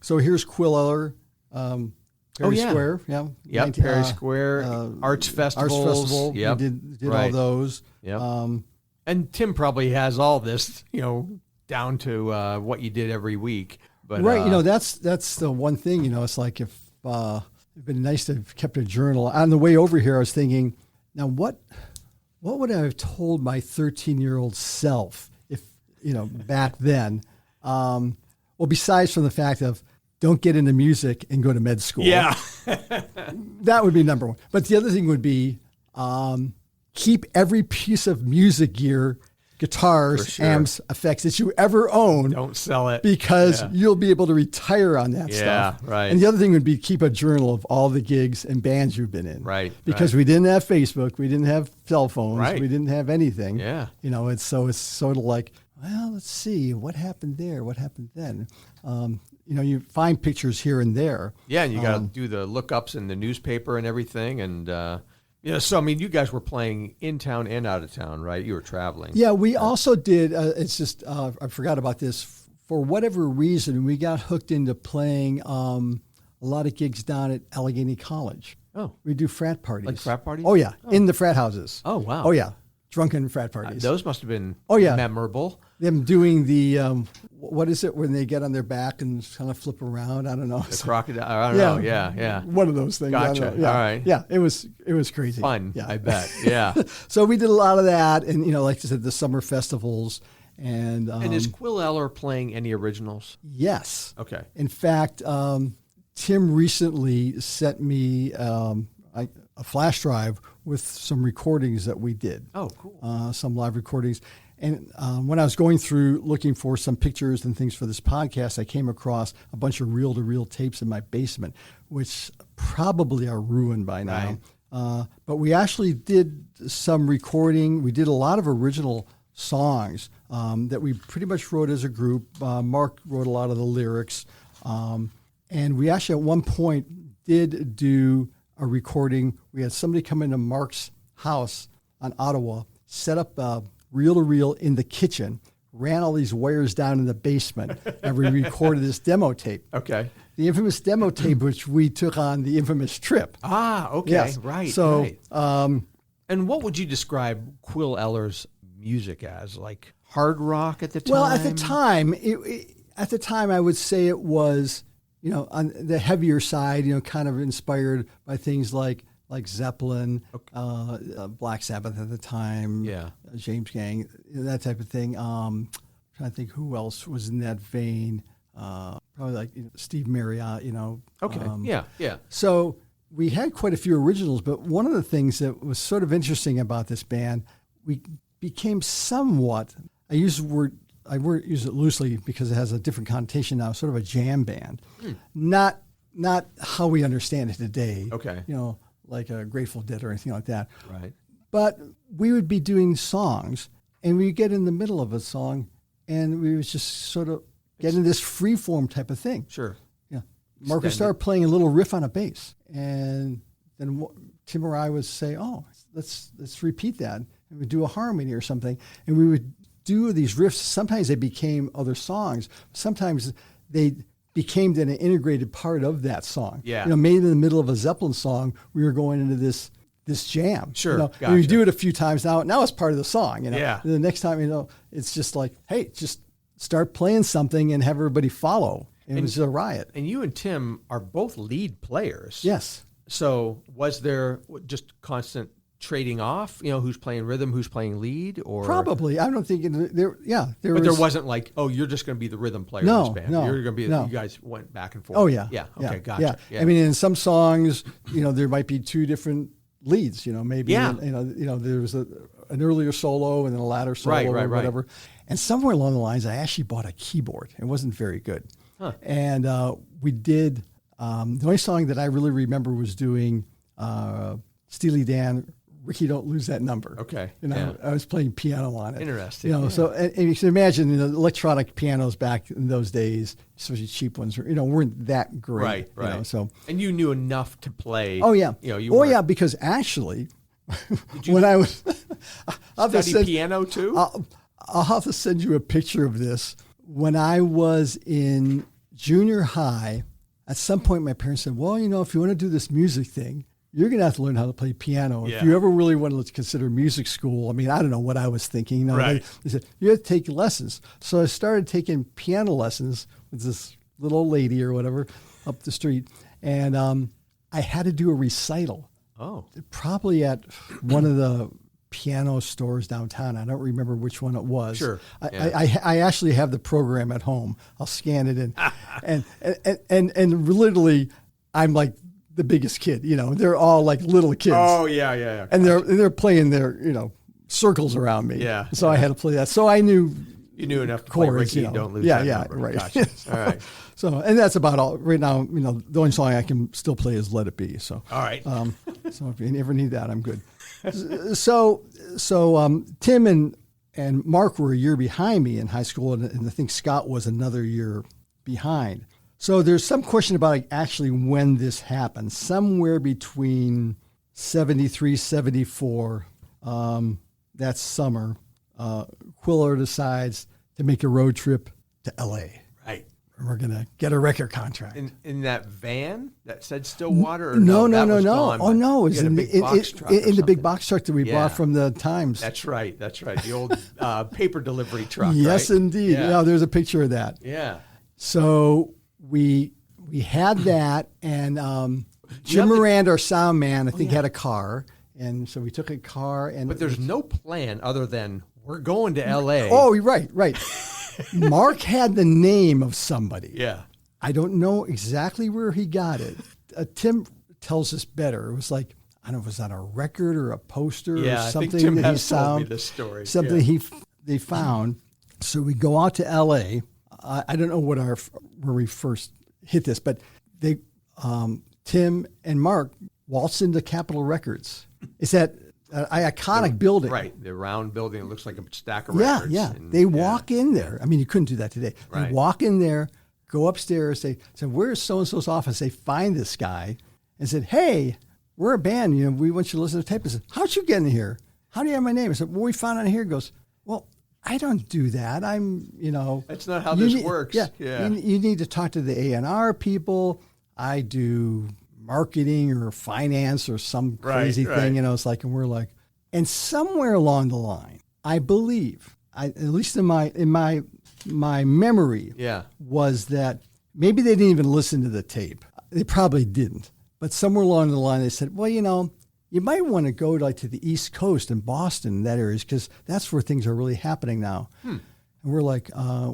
B: So here's Quill Eller, Perry Square,
A: Perry Square, Arts Festival.
B: Yep. We did all those.
A: Yep. And Tim probably has all this, down to what you did every week. But
B: that's the one thing. It's like if it'd been nice to have kept a journal. On the way over here, I was thinking, now what would I have told my 13-year-old self if back then? Well, besides from the fact of don't get into music and go to med school.
A: Yeah.
B: That would be number one. But the other thing would be keep every piece of music gear, guitars, amps, effects that you ever own.
A: Don't sell it.
B: Because you'll be able to retire on that stuff.
A: Yeah, right.
B: And the other thing would be keep a journal of all the gigs and bands you've been in.
A: Right.
B: Because we didn't have Facebook. We didn't have cell phones.
A: Right.
B: We didn't have anything.
A: Yeah.
B: It's sort of like, well, let's see what happened there. What happened then? You find pictures here and there.
A: Yeah, and you got to do the lookups in the newspaper and everything. And, so, I mean, you guys were playing in town and out of town, right? You were traveling.
B: Yeah, we also did. It's just, I forgot about this. For whatever reason, we got hooked into playing a lot of gigs down at Allegheny College.
A: Oh.
B: We do frat parties.
A: Like frat parties?
B: Oh, yeah, in the frat houses.
A: Oh, wow.
B: Oh, yeah. Drunken frat parties.
A: Those must have been memorable.
B: Them doing the, what is it when they get on their back and kind of flip around? I don't know.
A: The crocodile. I don't know. Yeah.
B: One of those things.
A: Gotcha.
B: Yeah.
A: All right.
B: Yeah, it was crazy.
A: Fun,
B: yeah.
A: I bet. Yeah.
B: So we did a lot of that, and like I said, the summer festivals. And
A: is Quill Eller playing any originals?
B: Yes.
A: Okay.
B: In fact, Tim recently sent me a flash drive with some recordings that we did.
A: Oh, cool.
B: Some live recordings. And when I was going through looking for some pictures and things for this podcast, I came across a bunch of reel-to-reel tapes in my basement, which probably are ruined by now. Right. But we actually did some recording. We did a lot of original songs that we pretty much wrote as a group. Mark wrote a lot of the lyrics. And we actually at one point did do a recording. We had somebody come into Mark's house on Ottawa, set up reel-to-reel in the kitchen, ran all these wires down in the basement, and we recorded this demo tape.
A: Okay.
B: The infamous demo tape, which we took on the infamous trip.
A: Ah, okay.
B: Yes.
A: Right.
B: So,
A: right. And what would you describe Quill Eller's music as? Like hard rock at the time?
B: Well, at the time, I would say it was, on the heavier side, kind of inspired by things like Zeppelin, Black Sabbath at the time, James Gang, that type of thing. Trying trying to think who else was in that vein. Probably like Steve Marriott,
A: Okay. Yeah.
B: So we had quite a few originals, but one of the things that was sort of interesting about this band, we became somewhat, I use it loosely because it has a different connotation now, sort of a jam band. Not how we understand it today.
A: Okay.
B: Like a Grateful Dead or anything like that.
A: Right.
B: But we would be doing songs, and we'd get in the middle of a song, and we would just sort of get in this free-form type of thing.
A: Sure.
B: Yeah. Mark would start playing a little riff on a bass, and then Tim or I would say, oh, let's repeat that. And we'd do a harmony or something, and we would do these riffs. Sometimes they became other songs. Sometimes they became then an integrated part of that song.
A: Yeah.
B: Maybe in the middle of a Zeppelin song, we were going into this jam.
A: Sure. Gotcha.
B: And we do it a few times now it's part of the song.
A: Yeah.
B: And the next time, it's just like, hey, just start playing something and have everybody follow. And it was a riot.
A: And you and Tim are both lead players.
B: Yes.
A: So was there just constant trading off? Who's playing rhythm, who's playing lead, or
B: probably? I don't think there. Yeah,
A: there wasn't like, oh, you're just going to be the rhythm player in this band. You're going to be. You guys went back and forth.
B: Oh yeah.
A: Yeah. Okay.
B: Yeah.
A: Gotcha.
B: Yeah. I mean, in some songs, there might be two different leads. Maybe.
A: Yeah.
B: There was an earlier solo and then a latter solo or whatever. And somewhere along the lines, I actually bought a keyboard. It wasn't very good.
A: Huh.
B: And we did. The only song that I really remember was doing Steely Dan. Ricky, don't lose that number.
A: Okay.
B: I was playing piano on it.
A: Interesting.
B: So and you can imagine, electronic pianos back in those days, especially cheap ones, weren't that great.
A: Right.
B: So
A: and you knew enough to play.
B: Oh yeah.
A: You
B: because actually, when I was
A: study piano too.
B: I'll have to send you a picture of this. When I was in junior high, at some point my parents said, well, if you want to do this music thing, you're going to have to learn how to play piano.
A: Yeah.
B: If you ever really want to consider music school, I mean, I don't know what I was thinking.
A: Right.
B: They said, you have to take lessons. So I started taking piano lessons with this little old lady or whatever up the street. And I had to do a recital.
A: Oh.
B: Probably at one of the piano stores downtown. I don't remember which one it was.
A: Sure.
B: I actually have the program at home. I'll scan it in. and literally, I'm like the biggest kid, they're all like little kids.
A: Oh yeah.
B: And they're playing their, circles around me.
A: Yeah.
B: So I had to play that. So I knew
A: you knew enough to play
B: chords,
A: Ricky, don't lose that number.
B: Right.
A: Gotcha. All right.
B: So, and that's about all right now. The only song I can still play is "Let It Be." So,
A: all right.
B: So if you ever need that, I'm good. So Tim and Mark were a year behind me in high school, and I think Scott was another year behind. So there's some question about actually when this happened. Somewhere between 73, 74, that summer, Quill Eller decides to make a road trip to L.A.
A: Right.
B: And we're going to get a record contract.
A: In that van that said Stillwater? Or
B: no.
A: Gone,
B: oh, no. It was in the big box truck that we bought from the Times.
A: That's right. The old paper delivery truck.
B: Yes,
A: right?
B: indeed.
A: Yeah.
B: There's a picture of that.
A: Yeah.
B: So we had that, and Jim Moran, our sound man, I think had a car, and so we took a car.
A: But there's no plan other than we're going to L.A.
B: Oh, right. Mark had the name of somebody.
A: Yeah.
B: I don't know exactly where he got it. Tim tells us better. It was like, I don't know if it was on a record or a poster or something.
A: I think Tim
B: that
A: has told me this story.
B: Something they found. So we go out to L.A. I don't know where we first hit this, but they Tim and Mark waltzed into Capitol Records. It's that iconic building.
A: Right, the round building. It looks like a stack of records.
B: Yeah. They walk in there. I mean, you couldn't do that today.
A: Right.
B: They walk in there, go upstairs, they say, where's so-and-so's office? They find this guy and said, hey, we're a band. We want you to listen to tape. I said, how'd you get in here? How do you have my name? I said, well, we found it on here. He goes, well, I don't do that.
A: That's not how this works.
B: Yeah. You need to talk to the A&R people. I do marketing or finance or some crazy thing. It's like, and we're like, and somewhere along the line, I believe, at least in my memory, was that maybe they didn't even listen to the tape. They probably didn't. But somewhere along the line, they said, well, you might want to go to the East Coast and Boston, that area, because that's where things are really happening now. And we're like,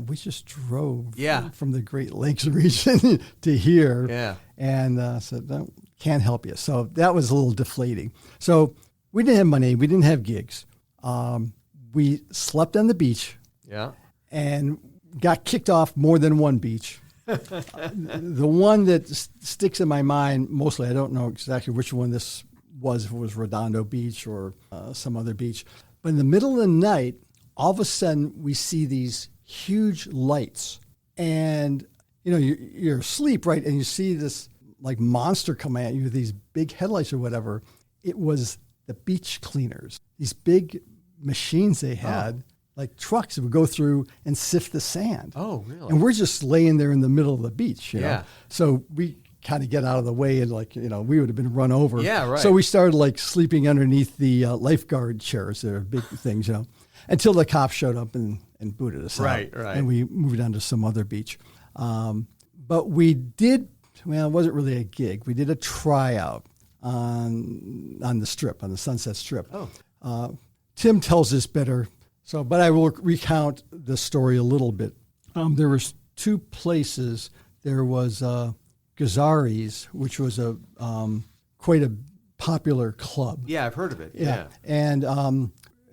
B: we just drove
A: Yeah.
B: from the Great Lakes region to here.
A: Yeah.
B: And said, no, can't help you. So that was a little deflating. So we didn't have money. We didn't have gigs. We slept on the beach.
A: Yeah.
B: And got kicked off more than one beach. The one that sticks in my mind mostly, I don't know exactly which one this was, if it was Redondo Beach or some other beach. But in the middle of the night, all of a sudden we see these huge lights. And, you're asleep, right? And you see this like monster come at you with these big headlights or whatever. It was the beach cleaners, these big machines they had. Like trucks that would go through and sift the sand.
A: Oh, really?
B: And we're just laying there in the middle of the beach,
A: Yeah.
B: So we kind of get out of the way and we would have been run over.
A: Yeah, right.
B: So we started like sleeping underneath the lifeguard chairs. They're big things, until the cops showed up and booted us out.
A: Right.
B: And we moved on to some other beach. But we did, it wasn't really a gig. We did a tryout on the strip, on the Sunset Strip.
A: Oh.
B: Tim tells this better. So, but I will recount the story a little bit. There was two places. There was Gazzari's, which was quite a popular club.
A: Yeah, I've heard of it.
B: Yeah. And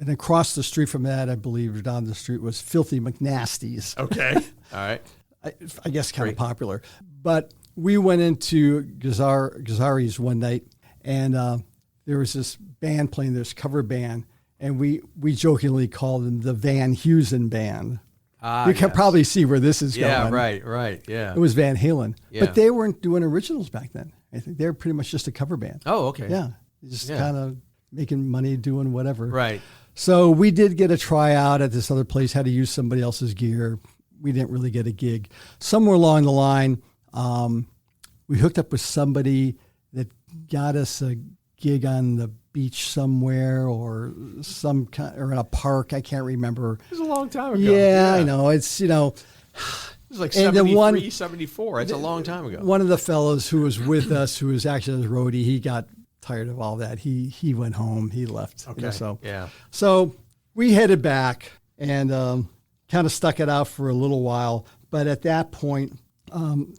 B: across the street from that, I believe, or down the street, was Filthy McNasty's.
A: Okay. All right.
B: I guess kind of popular. But we went into Gazzari's one night, and there was this band playing, this cover band. And we jokingly called them the Van Heusen Band. You can probably see where this is going.
A: Yeah, right, yeah.
B: It was Van Halen.
A: Yeah.
B: But they weren't doing originals back then. I think they were pretty much just a cover band.
A: Oh, okay.
B: Yeah, just kind of making money, doing whatever.
A: Right.
B: So we did get a tryout at this other place, had to use somebody else's gear. We didn't really get a gig. Somewhere along the line, we hooked up with somebody that got us a gig on the beach somewhere or or in a park. I can't remember.
A: It was a long time ago.
B: Yeah. I know. It's,
A: it was like 73, 74. It's a long time ago.
B: One of the fellows who was with us, who was actually a roadie, he got tired of all that. He went home. He left.
A: Okay.
B: So we headed back and kind of stuck it out for a little while. But at that point,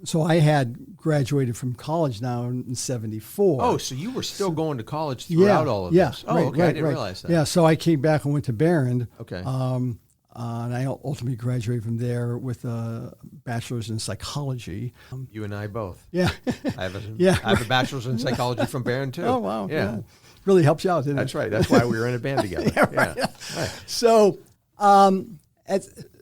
B: so I had graduated from college now in 74.
A: Oh, so you were still going to college throughout all of this? Oh, okay. I didn't realize that.
B: Yeah, so I came back and went to Barron.
A: Okay.
B: And I ultimately graduated from there with a bachelor's in psychology.
A: You and I both.
B: Yeah.
A: I have a bachelor's in psychology from Barron, too.
B: Oh, wow.
A: Yeah.
B: Really helps you out, didn't it?
A: That's right. That's why we were in a band together.
B: Right.
A: Right.
B: So,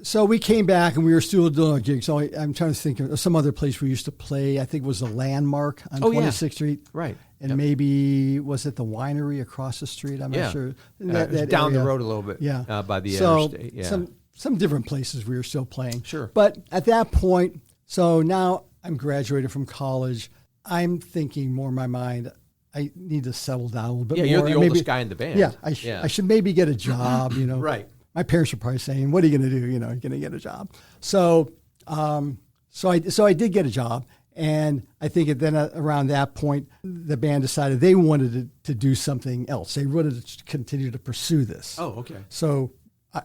B: so we came back and we were still doing a gig. So I'm trying to think of some other place we used to play. I think it was the Landmark on 26th Street.
A: Right.
B: And maybe, was it the winery across the street? I'm not sure.
A: That down the road a little bit.
B: Yeah.
A: By the
B: interstate.
A: Yeah.
B: Some different places we were still playing.
A: Sure.
B: But at that point, so now I'm graduated from college. I'm thinking more in my mind, I need to settle down a little bit more.
A: Yeah, you're the oldest guy in the band.
B: Yeah. I should maybe get a job,
A: Right.
B: My parents are probably saying, "What are you going to do? You're going to get a job." So, so I did get a job, and I think then around that point, the band decided they wanted to do something else. They wanted to continue to pursue this.
A: Oh, okay.
B: So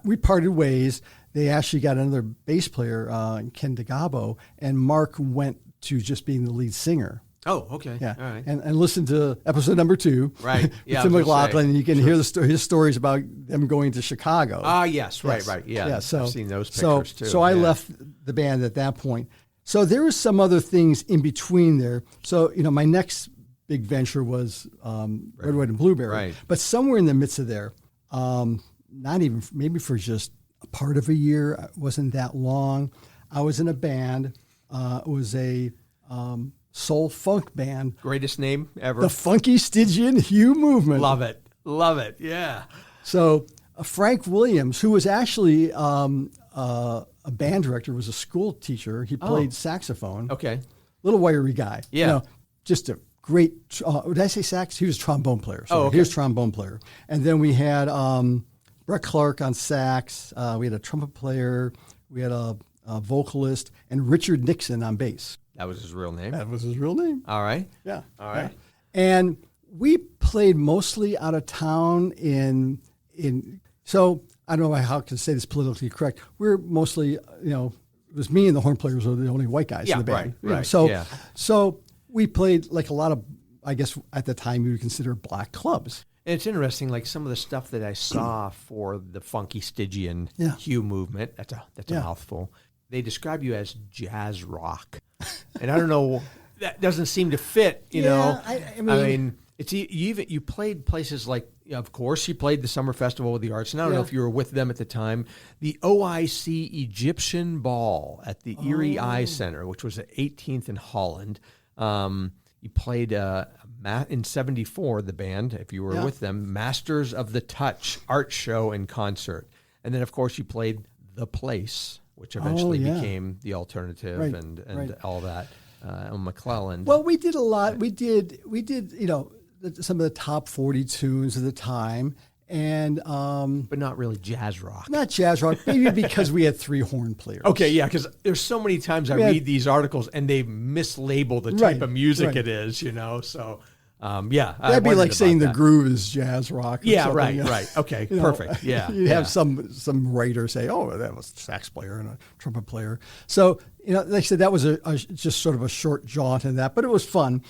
B: we parted ways. They actually got another bass player, Ken DeGabo, and Mark went to just being the lead singer.
A: Oh, okay.
B: Yeah.
A: All right.
B: And listen to episode number 2.
A: Right. Yeah.
B: Tim McLaughlin, and you can hear his stories about them going to Chicago.
A: Ah, yes. Right,
B: Yes.
A: right. Yeah.
B: Yeah, so,
A: I've seen those pictures too.
B: So I left the band at that point. So there was some other things in between there. So, my next big venture was Red, White, and Blueberry.
A: Right.
B: But somewhere in the midst of there, not even, maybe for just a part of a year, it wasn't that long, I was in a band. It was a soul funk band.
A: Greatest name ever.
B: The Funky Stygian Hugh Movement.
A: Love it. Love it. Yeah.
B: So Frank Williams, who was actually a band director, was a school teacher. He played saxophone.
A: Okay.
B: Little wiry guy.
A: Yeah.
B: Just a great, did I say sax? He was a trombone player. So
A: okay.
B: He was a trombone player. And then we had Brett Clark on sax. We had a trumpet player. We had a vocalist. And Richard Nixon on bass.
A: That was his real name?
B: That was his real name.
A: All right.
B: Yeah.
A: All right.
B: Yeah. And we played mostly out of town so I don't know how I can say this politically correct. We're mostly, it was me and the horn players were the only white guys in the band.
A: Right.
B: So we played like a lot of, I guess at the time you would consider black clubs.
A: And it's interesting, like some of the stuff that I saw for the funky Stygian Hue movement. That's a mouthful. They describe you as jazz rock, and I don't know. That doesn't seem to fit. You know,
B: I mean,
A: it's you played places like, of course, you played the Summer Festival of the Arts, and I don't know if you were with them at the time. The OIC Egyptian Ball at the Erie Eye Center, which was at 18th and Holland. You played in '74, the band, if you were with them, Masters of the Touch art show and concert. And then, of course, you played The Place, which eventually became The Alternative and all that on McClellan.
B: Well, we did a lot. We did some of the top 40 tunes of the time. And
A: but not really jazz rock.
B: Not jazz rock, maybe because we had 3 horn players.
A: Okay, yeah, because there's so many times I read these articles and they mislabel the type of music it is, So
B: that'd be like saying the groove is jazz rock. Or something,
A: right. Okay, perfect. Yeah,
B: you have some writer say, "Oh, that was a sax player and a trumpet player." So like I said, that was just sort of a short jaunt in that, but it was fun.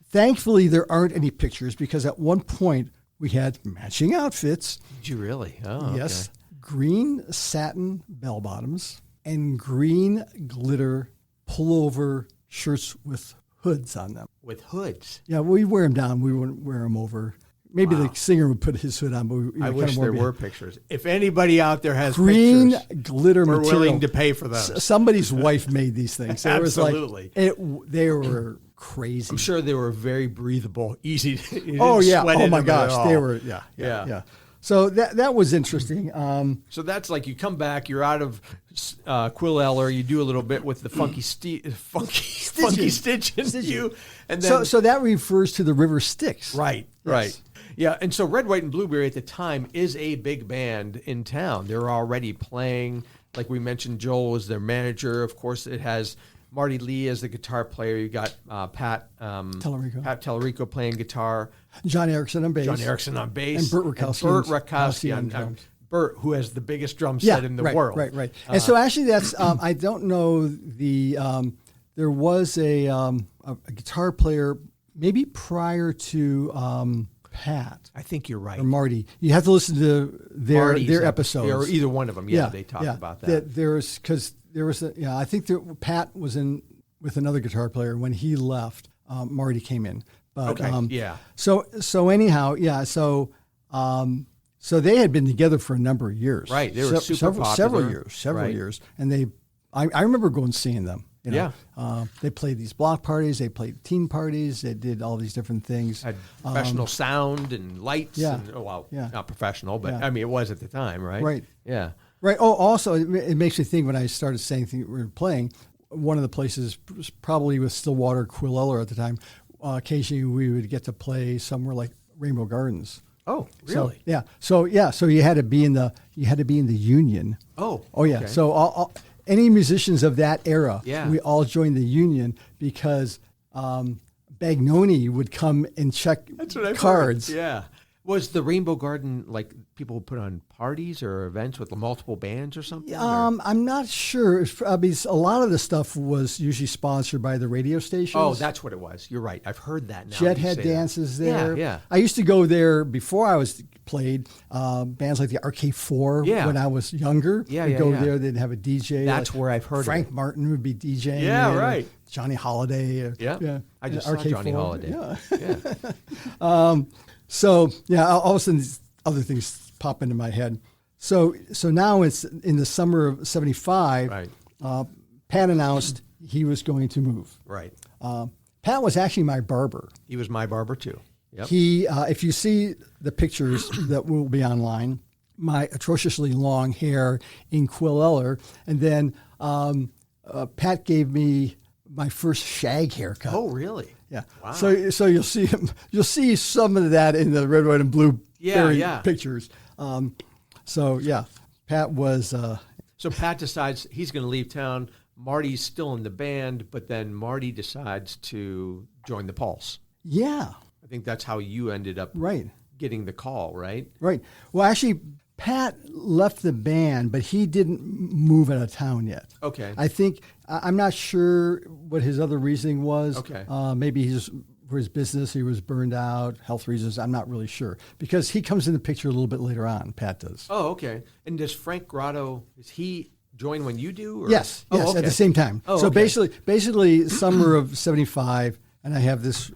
B: Thankfully, there aren't any pictures because at one point we had matching outfits.
A: Did you really? Oh,
B: yes. Okay. Green satin bell bottoms and green glitter pullover shirts with hoods on them.
A: With hoods?
B: Yeah, we wear them down. We wouldn't wear them over. Maybe the singer would put his hood on, but
A: I wish there were pictures. If anybody out there has
B: green
A: pictures,
B: glitter
A: we're
B: material,
A: willing to pay for those.
B: Somebody's wife made these things. So
A: absolutely.
B: They were crazy.
A: I'm sure they were very breathable, easy.
B: Oh my gosh, they were. Yeah. So that was interesting.
A: So that's like you come back, you're out of Quill Eller, you do a little bit with the funky Stygian, and then
B: so that refers to the River Styx.
A: Right. Yeah, and so Red, White, and Blueberry at the time is a big band in town. They're already playing, like we mentioned, Joel was their manager. Of course, it has Marty Lee as the guitar player. You got Pat Tellerico playing guitar.
B: John Erickson on bass.
A: And
B: Burt Rakowski
A: on drums. Burt, who has the biggest drum set in the world.
B: Right. And so actually that's, I don't know, there was a guitar player maybe prior to Pat.
A: I think you're right.
B: Or Marty. You have to listen to their episodes.
A: Or either one of them. Yeah, they talked about that.
B: I think Pat was in with another guitar player. When he left, Marty came in. But, So anyhow, so they had been together for a number of years.
A: Right. They were super popular.
B: Several years. And I remember going and seeing them. They played these block parties. They played teen parties. They did all these different things.
A: Had professional sound and lights. Not professional, but I mean, it was at the time, right?
B: Right.
A: Yeah.
B: Right. Oh, also, it makes me think when I started saying we were playing, one of the places was probably with Stillwater, Quill Eller at the time. Occasionally, we would get to play somewhere like Rainbow Gardens.
A: Oh, really?
B: So you had to be in the union.
A: Oh,
B: yeah. Okay. So any musicians of that era, we all joined the union because Bagnoni would come and check cards.
A: Yeah. Was the Rainbow Garden like people put on parties or events with multiple bands or something?
B: I'm not sure. A lot of the stuff was usually sponsored by the radio stations.
A: Oh, that's what it was. You're right. I've heard that now.
B: Jet had dances there.
A: Yeah.
B: I used to go there before I was played. Bands like the RK4 when I was younger. We'd go there. They'd have a DJ.
A: That's where I've heard
B: Frank Martin would be DJing.
A: Yeah, right.
B: Johnny Holiday.
A: I just saw Johnny Holiday.
B: Yeah. So all of a sudden other things pop into my head. So now it's in the summer of '75.
A: Right.
B: Pat announced he was going to move.
A: Right.
B: Pat was actually my barber.
A: He was my barber too. Yep.
B: He, if you see the pictures that will be online, my atrociously long hair in Quill Eller, and then Pat gave me my first shag haircut.
A: Oh, really?
B: Yeah.
A: Wow.
B: So you'll see him. You'll see some of that in the red, white, and blue pictures. Pat was.
A: So Pat decides he's going to leave town. Marty's still in the band, but then Marty decides to join the Pulse.
B: Yeah.
A: I think that's how you ended up getting the call, right?
B: Right. Well, actually, Pat left the band, but he didn't move out of town yet.
A: Okay.
B: I think, I'm not sure what his other reasoning was.
A: Okay.
B: Maybe he's for his business, he was burned out, health reasons. I'm not really sure because he comes in the picture a little bit later on. Pat does.
A: Oh, okay. And does Frank Grotto, is he join when you do? Or?
B: Yes,
A: okay.
B: at the same time.
A: Oh,
B: so
A: okay.
B: basically summer of 75, and I have this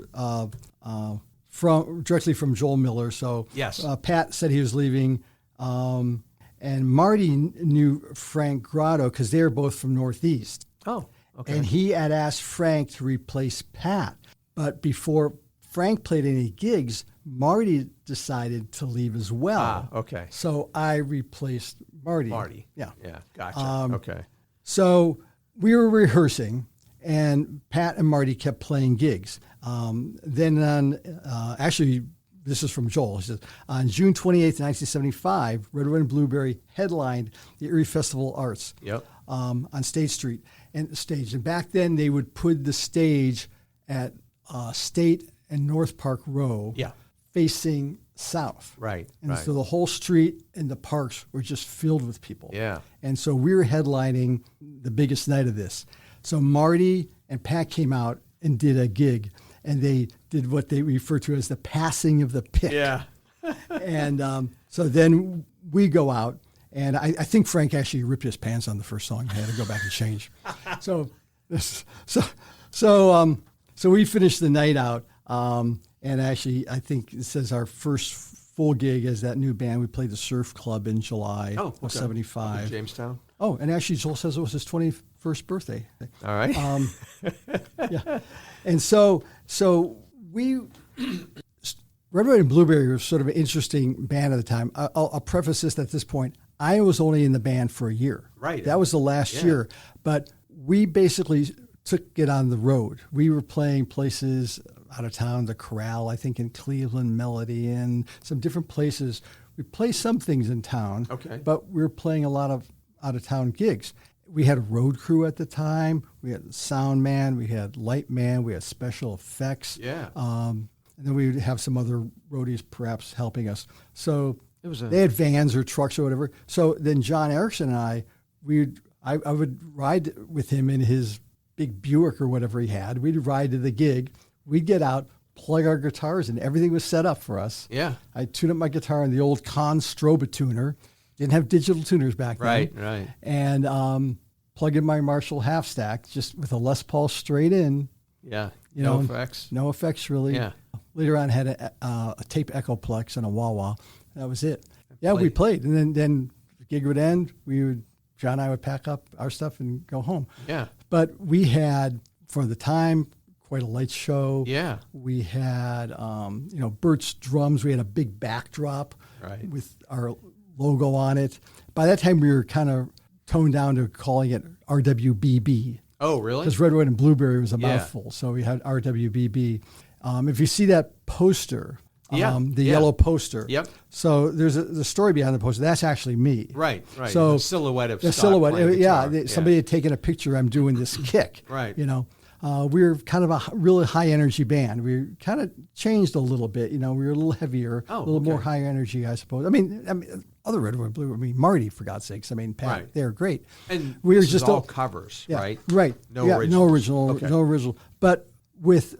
B: directly from Joel Miller. So
A: yes.
B: Pat said he was leaving. And Marty knew Frank Grotto because they were both from Northeast.
A: Oh, okay.
B: And he had asked Frank to replace Pat. But before Frank played any gigs, Marty decided to leave as well.
A: Ah, okay.
B: So I replaced Marty.
A: Yeah. Yeah, gotcha. Okay.
B: So we were rehearsing, and Pat and Marty kept playing gigs. Then actually, this is from Joel. He says, on June 28th, 1975, Red, White, and Blueberry headlined the Erie Festival Arts on State Street and stage. And back then, they would put the stage at State and North Park Row facing south.
A: Right.
B: And so the whole street and the parks were just filled with people.
A: Yeah.
B: And so we were headlining the biggest night of this. So Marty and Pat came out and did a gig, and they did what they refer to as the passing of the pick.
A: Yeah.
B: And so then we go out, and I think Frank actually ripped his pants on the first song. I had to go back and change. So we finished the night out, and actually I think it says our first full gig as that new band. We played the Surf Club in July of 75.
A: Jamestown.
B: Oh, and actually Joel says it was his 21st birthday.
A: All right.
B: Yeah. And so we, Red, White, and Blueberry was sort of an interesting band at the time. I'll preface this at this point. I was only in the band for a year.
A: Right.
B: That was the last year. But we basically took it on the road. We were playing places out of town, the Corral, I think in Cleveland, Melody, and some different places. We play some things in town.
A: Okay.
B: But we were playing a lot of out-of-town gigs. We had a road crew at the time. We had sound man. We had light man. We had special effects.
A: Yeah.
B: And then we would have some other roadies perhaps helping us. So
A: It was
B: they had vans or trucks or whatever. So then John Erickson and I would ride with him in his big Buick or whatever he had. We'd ride to the gig. We'd get out, plug our guitars, and everything was set up for us.
A: Yeah.
B: I tuned up my guitar in the old Conn Stroba tuner. Didn't have digital tuners back then.
A: Right.
B: And plug in my Marshall half stack just with a Les Paul straight in.
A: Yeah.
B: No
A: effects.
B: No effects, really.
A: Yeah.
B: Later on, had a tape Echoplex and a wah-wah. That was it. Yeah, we played. And then the gig would end. John and I would pack up our stuff and go home.
A: Yeah.
B: But we had, for the time, quite a light show.
A: Yeah.
B: We had, Bert's drums. We had a big backdrop with our logo on it. By that time, we were kind of toned down to calling it RWBB.
A: Oh, really?
B: Because Red, White, and Blueberry was a mouthful. So we had RWBB. If you see that poster, the yellow poster.
A: Yep.
B: So there's the story behind the poster. That's actually me.
A: Right.
B: So
A: the silhouette of
B: the
A: Scott
B: silhouette.
A: playing guitar.
B: Somebody had taken a picture. I'm doing this kick.
A: Right.
B: We were kind of a really high energy band. We kind of changed a little bit. We were a little heavier, a little more high energy, I suppose. I mean, other Red, White, and Blue. I mean, Marty, for God's sakes. I mean, Pat, they're great.
A: And
B: we were
A: this
B: just
A: is all covers, right?
B: Right.
A: No original.
B: No original. But with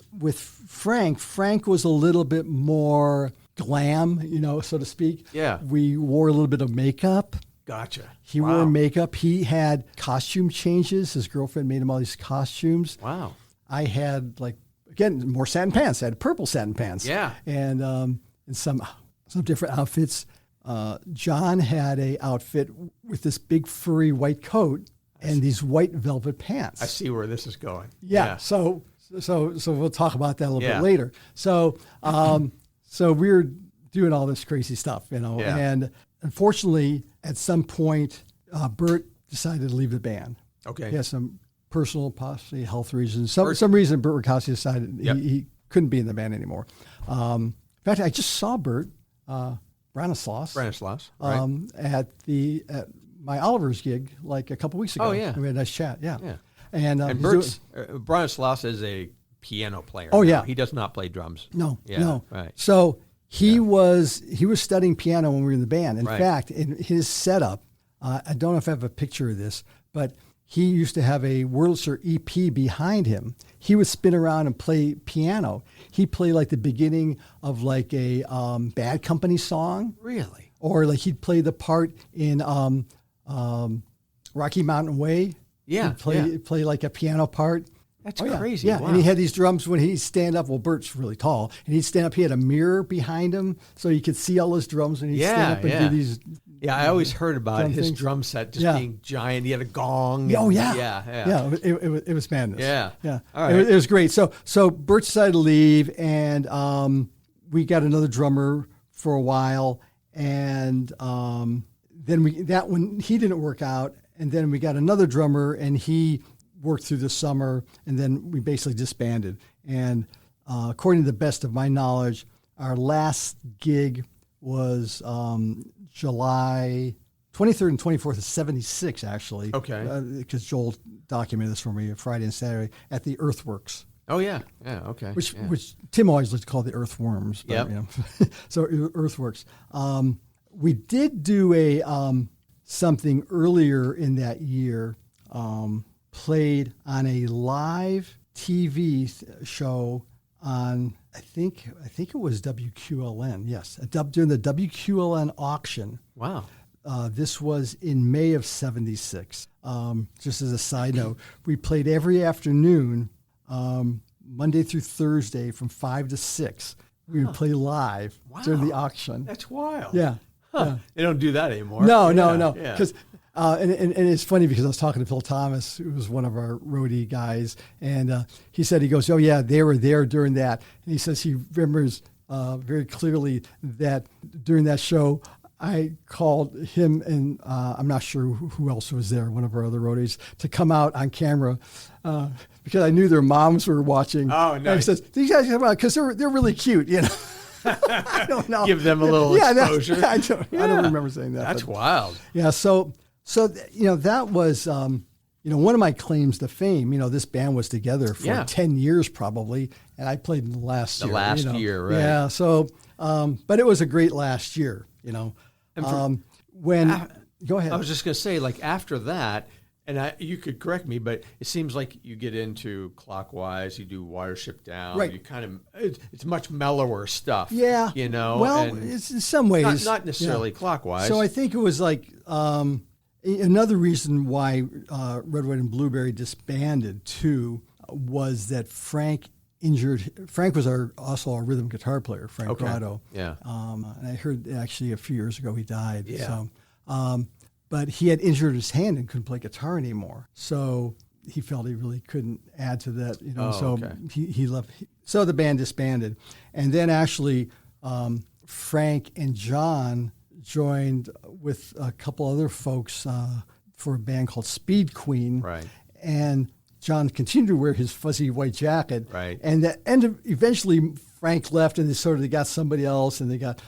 B: Frank was a little bit more glam, so to speak.
A: Yeah.
B: We wore a little bit of makeup.
A: Gotcha.
B: He wore makeup. He had costume changes. His girlfriend made him all these costumes.
A: Wow.
B: I had more satin pants. I had purple satin pants.
A: Yeah.
B: And some different outfits. John had a outfit with this big furry white coat and these white velvet pants.
A: I see where this is going.
B: Yeah. So we'll talk about that a little bit later. So we were doing all this crazy stuff, and unfortunately at some point, Bert decided to leave the band.
A: Okay.
B: He has some personal, possibly health reasons. Some reason Bert Rakowski decided he couldn't be in the band anymore. In fact, I just saw Bert Branislaus.
A: Right.
B: at my Oliver's gig a couple weeks ago.
A: Oh, yeah.
B: We had a nice chat. Yeah.
A: And Branislaus is a piano player.
B: Oh,
A: now.
B: yeah.
A: He does not play drums.
B: No.
A: Yeah.
B: No.
A: Right.
B: So He was studying piano when we were in the band. In
A: Right.
B: fact, in his setup, I don't know if I have a picture of this, but he used to have a Wurlitzer EP behind him. He would spin around and play piano. He'd play like the beginning of like a Bad Company song.
A: Really?
B: Or like he'd play the part in Rocky Mountain Way.
A: Yeah.
B: He'd play like a piano part.
A: That's
B: Yeah.
A: crazy.
B: Yeah,
A: Wow.
B: and he had these drums when he'd stand up. Well, Bert's really tall, and he'd stand up. He had a mirror behind him, so you could see all his drums when he'd stand up and do these.
A: Yeah, I always heard about
B: drum
A: his
B: things.
A: drum set just
B: Yeah.
A: being giant. He had a gong.
B: Oh
A: and-
B: yeah,
A: yeah.
B: It was madness.
A: Yeah.
B: yeah.
A: All right.
B: It was great. So Bert decided to leave, and we got another drummer for a while, and then that one he didn't work out, and then we got another drummer, and he worked through the summer, and then we basically disbanded. And according to the best of my knowledge, our last gig was July 23rd and 24th of 76, actually.
A: Okay.
B: Because Joel documented this for me Friday and Saturday at the Earthworks.
A: Oh, yeah. Yeah, okay.
B: Which
A: yeah.
B: which Tim always liked to call the Earthworms. But,
A: Yep.
B: you know. So Earthworks. We did do a something earlier in that year, played on a live TV show on, I think it was WQLN. Yes, during the WQLN auction.
A: Wow.
B: This was in May of 76. Just as a side note, we played every afternoon, Monday through Thursday from 5 to 6. We would play live during the auction.
A: That's wild.
B: Yeah.
A: Huh.
B: Yeah.
A: They don't do that anymore.
B: No.
A: Yeah.
B: Because and it's funny because I was talking to Phil Thomas, who was one of our roadie guys, and he goes, oh yeah, they were there during that. And he says he remembers very clearly that during that show, I called him and I'm not sure who else was there, one of our other roadies, to come out on camera because I knew their moms were watching.
A: Oh,
B: And
A: nice.
B: he says, these guys come out because they're really cute, you know. I don't know.
A: Give them a little exposure.
B: I don't remember saying that.
A: That's
B: but-
A: wild.
B: Yeah, so that was one of my claims to fame. This band was together for 10 years probably, and I played in the last year.
A: Year, right?
B: Yeah, so but it was a great last year. Go ahead.
A: I was just going to say, like, after that, and you could correct me, but it seems like you get into Clockwise, you do Watership Down.
B: Right.
A: You kind of, it's much mellower stuff.
B: Yeah. Well,
A: and
B: it's in some ways.
A: not necessarily Clockwise.
B: So I think it was like another reason why Red, White, and Blueberry disbanded too was that Frank was also our rhythm guitar player, Frank Grotto.
A: Yeah.
B: And I heard actually a few years ago he died.
A: Yeah.
B: So, but he had injured his hand and couldn't play guitar anymore. So he felt he really couldn't add to that, he left. So the band disbanded. And then actually Frank and John joined with a couple other folks for a band called Speed Queen.
A: Right.
B: And John continued to wear his fuzzy white jacket.
A: Right.
B: And eventually Frank left and they got somebody else and they got,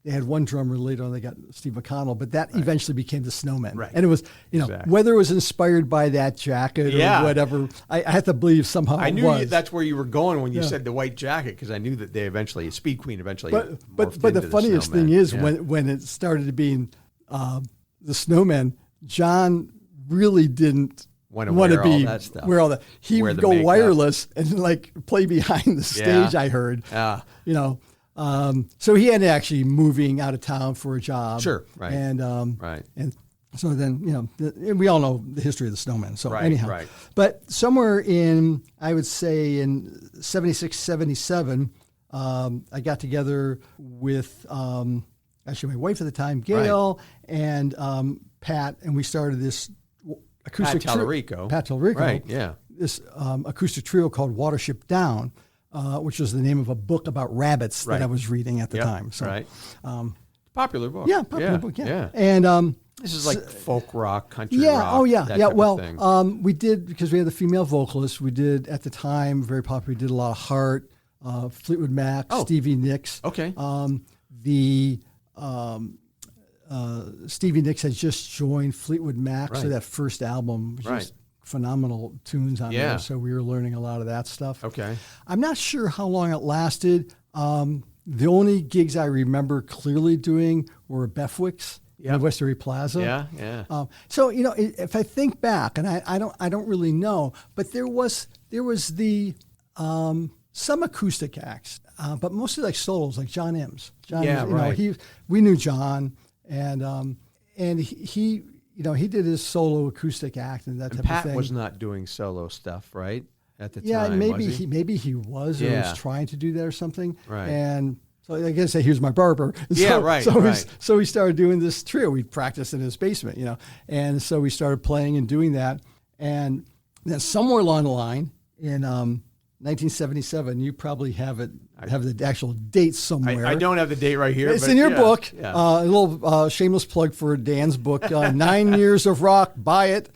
B: they had one drummer later on, they got Steve McConnell, but that eventually became the Snowmen.
A: Right.
B: And it was,
A: Exactly.
B: whether it was inspired by that jacket or whatever, I have to believe somehow
A: I
B: it
A: knew
B: was.
A: that's where you were going when you said the white jacket, because I knew that Speed Queen eventually.
B: But
A: morphed
B: the
A: into
B: funniest
A: Snowmen.
B: thing is
A: Yeah.
B: when it started being the Snowmen, John really didn't
A: Wanna
B: want to
A: wear all
B: be
A: that stuff.
B: wear all that. He
A: Wear
B: would
A: the
B: go
A: makeup.
B: wireless and like play behind the stage.
A: Yeah.
B: I heard.
A: Yeah.
B: So he ended up actually moving out of town for a job.
A: Sure, right.
B: And
A: Right.
B: and so then we all know the history of the Snowmen. So
A: Right,
B: anyhow,
A: right.
B: but somewhere in, I would say in 76, 77, I got together with actually my wife at the time, Gail, and Pat, and we started this acoustic
A: Pat Tallarico.
B: Pat Tallarico.
A: Right, yeah.
B: This acoustic trio called Watership Down, which was the name of a book about rabbits that I was reading at the time. So,
A: right. Popular book.
B: Yeah, popular book, yeah.
A: Yeah.
B: And
A: This is like folk rock, country
B: yeah,
A: rock.
B: oh yeah,
A: that
B: yeah.
A: type of thing.
B: Well, we did, because we had the female vocalist. We did at the time, very popular. We did a lot of Heart, Fleetwood Mac, Stevie Nicks.
A: Okay.
B: Stevie Nicks had just joined Fleetwood Mac, so
A: Right.
B: that first album was
A: Right.
B: just phenomenal tunes on
A: Yeah.
B: there. So we were learning a lot of that stuff.
A: Okay.
B: I'm not sure how long it lasted. The only gigs I remember clearly doing were Befwick's
A: Yep.
B: in West Erie Plaza.
A: Yeah.
B: So if I think back, and I don't really know, but there was the some acoustic acts, but mostly like solos, like John Ems. We knew John, and he did his solo acoustic act and that type
A: Pat
B: of thing.
A: was not doing solo stuff, right? At the
B: Yeah,
A: time,
B: maybe
A: was he?
B: he was or was trying to do that or something.
A: Right.
B: And so I guess here's my barber. And
A: Yeah, right.
B: So we started doing this trio. We practiced in his basement, and so we started playing and doing that. And then somewhere along the line in 1977, you probably have the actual date somewhere.
A: I don't have the date right here.
B: It's
A: but
B: in your
A: yeah,
B: book.
A: Yeah.
B: A little shameless plug for Dan's book, 9 Years of Rock. Buy it.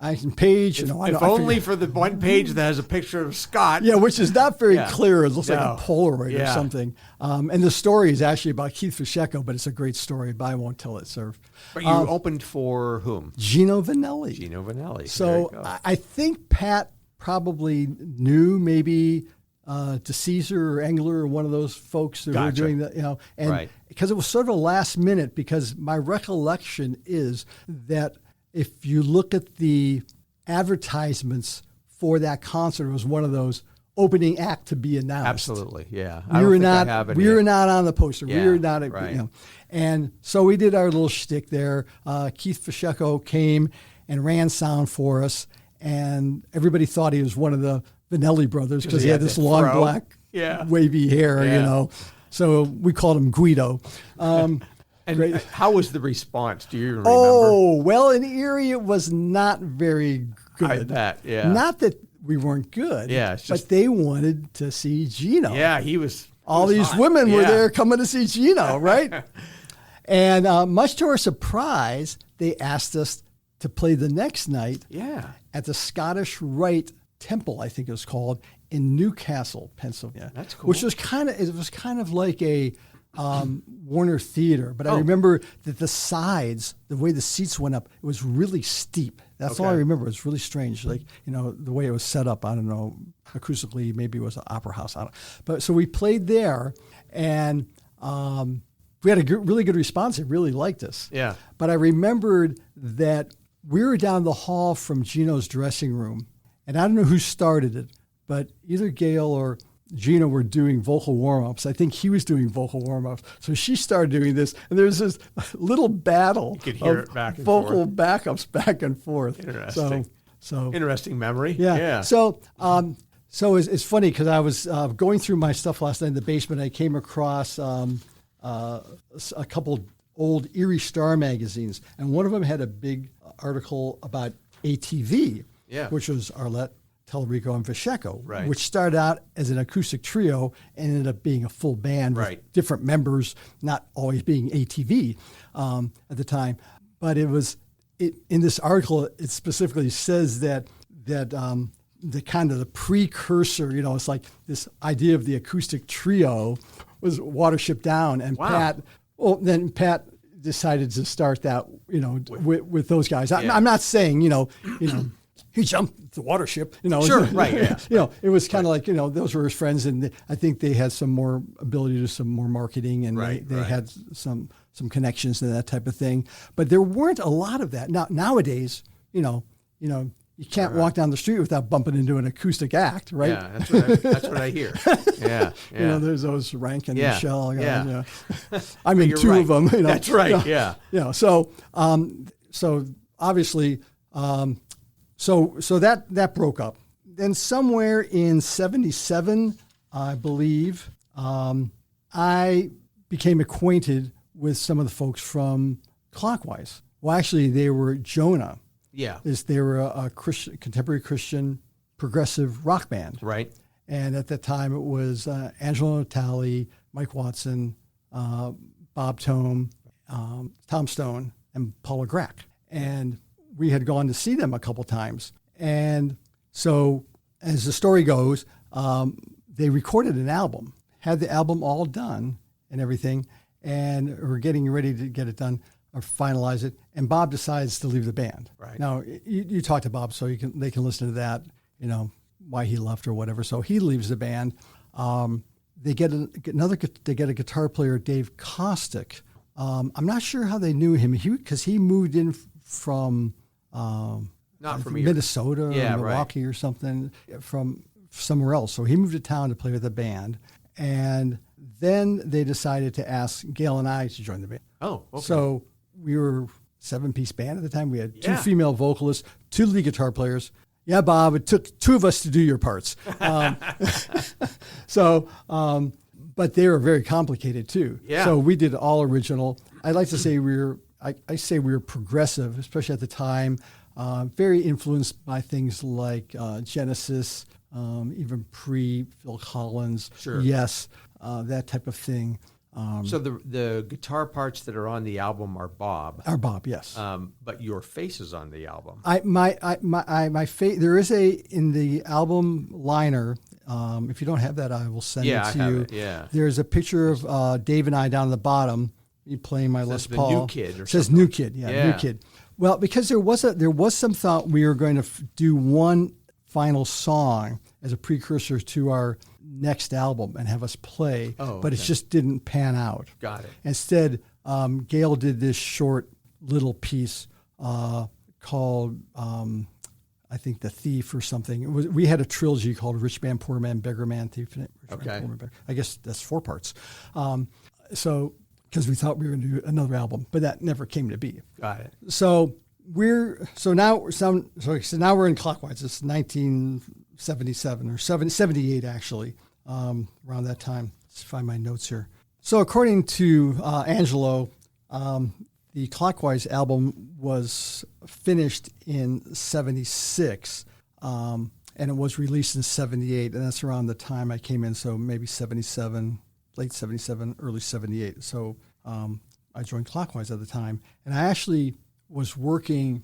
B: I can page.
A: If only for the one page that has a picture of Scott.
B: Yeah, which is not very clear. It looks like
A: No.
B: a Polaroid or something. And the story is actually about Keith Fischecko, but it's a great story, but I won't tell it, sir.
A: But you opened for whom?
B: Gino Vanelli.
A: Gino Vanelli.
B: So I think Pat probably knew maybe DeCesar or Engler or one of those folks who were doing that, and because it was sort of a last minute, because my recollection is that if you look at the advertisements for that concert, it was one of those opening act to be announced.
A: Absolutely, yeah.
B: We were not on the poster.
A: Yeah,
B: we were not,
A: right.
B: And so we did our little shtick there. Keith Fischecko came and ran sound for us, and everybody thought he was one of the Vanelli brothers because he had this long black wavy hair, So we called him Guido.
A: And how was the response? Do you remember?
B: Oh, well, in Erie, it was not very good.
A: I bet, yeah.
B: Not that we weren't good, but they wanted to see Gino.
A: Yeah, he was.
B: All these
A: hot.
B: women were there coming to see Gino, right? And much to our surprise, they asked us to play the next night at the Scottish Rite Temple, I think it was called, in Newcastle, Pennsylvania.
A: That's cool.
B: Which was kind of like a Warner Theater, but I remember that the way the seats went up, it was really steep. That's all I remember. It was really strange, like the way it was set up. I don't know, acoustically, maybe it was an opera house. But so we played there, and we had a really good response. They really liked us.
A: Yeah.
B: But I remembered that we were down the hall from Gino's dressing room, and I don't know who started it, but either Gail or Gino were doing vocal warm-ups. I think he was doing vocal warm-ups. So she started doing this, and there was this little battle
A: you could hear
B: of
A: it back and
B: vocal
A: forth.
B: backups back and forth.
A: Interesting.
B: So
A: interesting memory.
B: yeah. So it's funny because I was going through my stuff last night in the basement. I came across a couple old Erie Star magazines, and one of them had a big article about ATV, which was Arlette, Tellerico, and Fischecko, which started out as an acoustic trio and ended up being a full band with different members, not always being ATV at the time. But in this article, it specifically says that the kind of the precursor, it's like this idea of the acoustic trio was Watership Down, and Pat decided to start that, with those guys. I'm not saying, he jumped the Watership,
A: Sure, right, yeah.
B: It was kind of like, those were his friends, and I think they had some more ability to do some more marketing, and they had some connections and that type of thing. But there weren't a lot of that. Nowadays, you can't walk down the street without bumping into an acoustic act, right?
A: Yeah, that's what I hear. Yeah.
B: There's those Rank and Michelle. I
A: But
B: mean, two of them.
A: That's right. Yeah.
B: So obviously, so that broke up. Then somewhere in '77, I believe, I became acquainted with some of the folks from Clockwise. Well, actually, they were Jonah.
A: Yeah.
B: They were a contemporary Christian progressive rock band.
A: Right.
B: And at that time, it was Angelo Natale, Mike Watson, Bob Tome, Tom Stone, and Paula Grack. And we had gone to see them a couple times. And so, as the story goes, they recorded an album, had the album all done and everything, and were getting ready to get it done or finalize it. And Bob decides to leave the band.
A: Right.
B: Now, you talk to Bob, so they can listen to that, why he left or whatever. So he leaves the band. they get a guitar player, Dave Kostick. I'm not sure how they knew him because he moved in from
A: Not from
B: Minnesota or
A: Yeah,
B: Milwaukee or something, from somewhere else. So he moved to town to play with the band, and then they decided to ask Gail and I to join the band.
A: Oh, okay.
B: So we were 7-piece band at the time. We had 2 female vocalists, 2 lead guitar players. Yeah, Bob, it took 2 of us to do your parts. But they were very complicated too. Yeah. So we did all original. I'd like to say I say we were progressive, especially at the time. Very influenced by things like Genesis, even pre-Phil Collins.
A: Sure.
B: Yes, that type of thing.
A: So the guitar parts that are on the album are Bob.
B: Are Bob, yes.
A: But your face is on the album.
B: My face. There is in the album liner. If you don't have that, I will send it to
A: I have
B: you.
A: It, yeah.
B: There's a picture of Dave and I down at the bottom. Me playing my Les Paul.
A: New Kid or
B: says
A: something.
B: New Kid. Yeah, New Kid. Well, because there was some thought we were going to do one final song as a precursor to our next album and have us play, but it just didn't pan out.
A: Got it.
B: Instead, Gail did this short little piece called, I think, The Thief or something. We had a trilogy called Rich Man, Poor Man, Beggar Man, Thief. Man, Poor Man, Beggar. I guess that's 4 parts. Because we thought we were going to do another album, but that never came to be.
A: Got it.
B: So now we're in Clockwise. It's 1977 or 78 actually, around that time. Let's find my notes here. So according to Angelo, the Clockwise album was finished in 76, and it was released in 78, and that's around the time I came in. So maybe 77. Late 77, early 78. So I joined Clockwise at the time. And I actually was working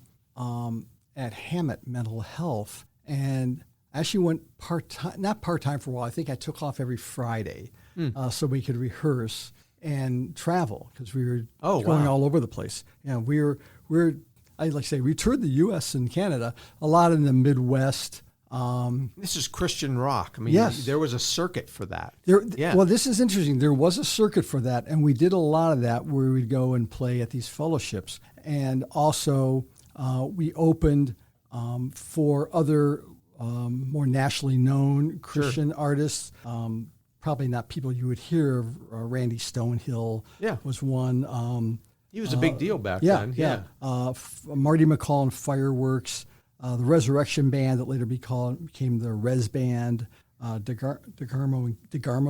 B: at Hammett Mental Health and actually went part-time, not part-time for a while. I think I took off every Friday so we could rehearse and travel because we were going all over the place. Yeah, we're I'd like to say we toured the U.S. and Canada, a lot in the Midwest.
A: This is Christian rock. I mean,
B: yes.
A: There was a circuit for that.
B: Well, this is interesting. There was a circuit for that, and we did a lot of that where we'd go and play at these fellowships. And also, we opened for other more nationally known Christian artists. Probably not people you would hear. Randy Stonehill was one.
A: He was a big deal back then.
B: Yeah. Marty McCall and Fireworks. The Resurrection Band that later became the Res Band, DeGarmo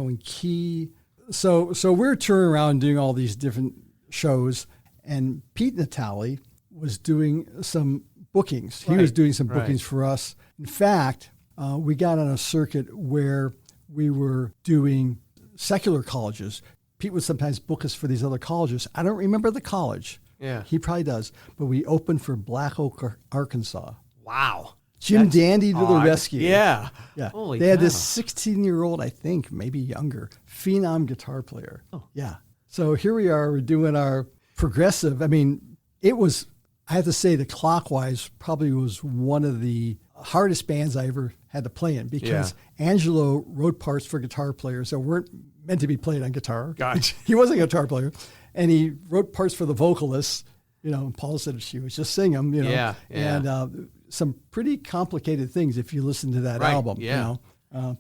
B: and Key. So we're touring around doing all these different shows, and Pete Natale was doing some bookings. He was doing some bookings for us. In fact, we got on a circuit where we were doing secular colleges. Pete would sometimes book us for these other colleges. I don't remember the college.
A: Yeah.
B: He probably does. But we opened for Black Oak, Arkansas.
A: Wow.
B: Jim Dandy to the rescue.
A: Yeah.
B: Holy they had this 16-year-old, I think, maybe younger, phenom guitar player.
A: Oh.
B: Yeah. So here we are, we're doing our progressive. I mean, I have to say the Clockwise probably was one of the hardest bands I ever had to play in because Angelo wrote parts for guitar players that weren't meant to be played on guitar.
A: Gotcha.
B: He wasn't a guitar player. And he wrote parts for the vocalists, and Paul said she was just sing them, and some pretty complicated things if you listen to that album,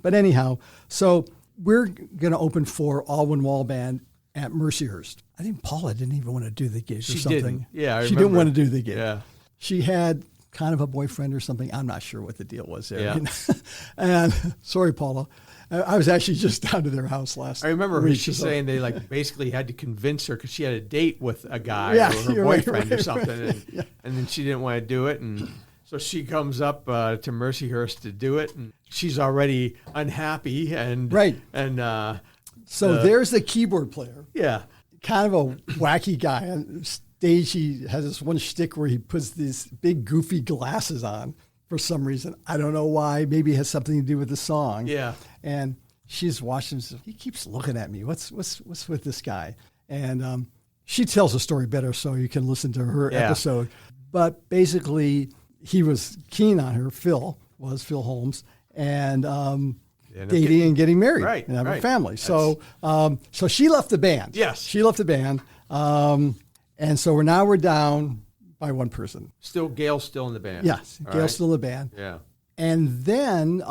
B: But anyhow, so we're going to open for All One Wall Band at Mercyhurst. I think Paula didn't even want to do the gig or something.
A: Didn't. Yeah, I
B: she didn't want to do the gig.
A: Yeah.
B: She had kind of a boyfriend or something. I'm not sure what the deal was there.
A: Yeah.
B: And sorry, Paula. I was actually just down to their house last week.
A: I remember her saying they basically had to convince her because she had a date with a guy or her boyfriend or something. And then she didn't want to do it. And so she comes up to Mercyhurst to do it. And she's already unhappy. And
B: so there's the keyboard player.
A: Yeah.
B: Kind of a wacky guy. On stage, he has this one shtick where he puts these big goofy glasses on. For some reason, I don't know why. Maybe it has something to do with the song.
A: Yeah.
B: And she's watching. He keeps looking at me. What's with this guy? And she tells the story better, so you can listen to her episode. But basically, he was keen on her. Phil Holmes, and dating and getting married
A: right,
B: and having
A: right.
B: a family. So so she left the band.
A: Yes.
B: She left the band. And so we're down by one person.
A: Gail's still in the band.
B: Yes.
A: All
B: Gail's
A: right.
B: still in the band.
A: Yeah.
B: And then,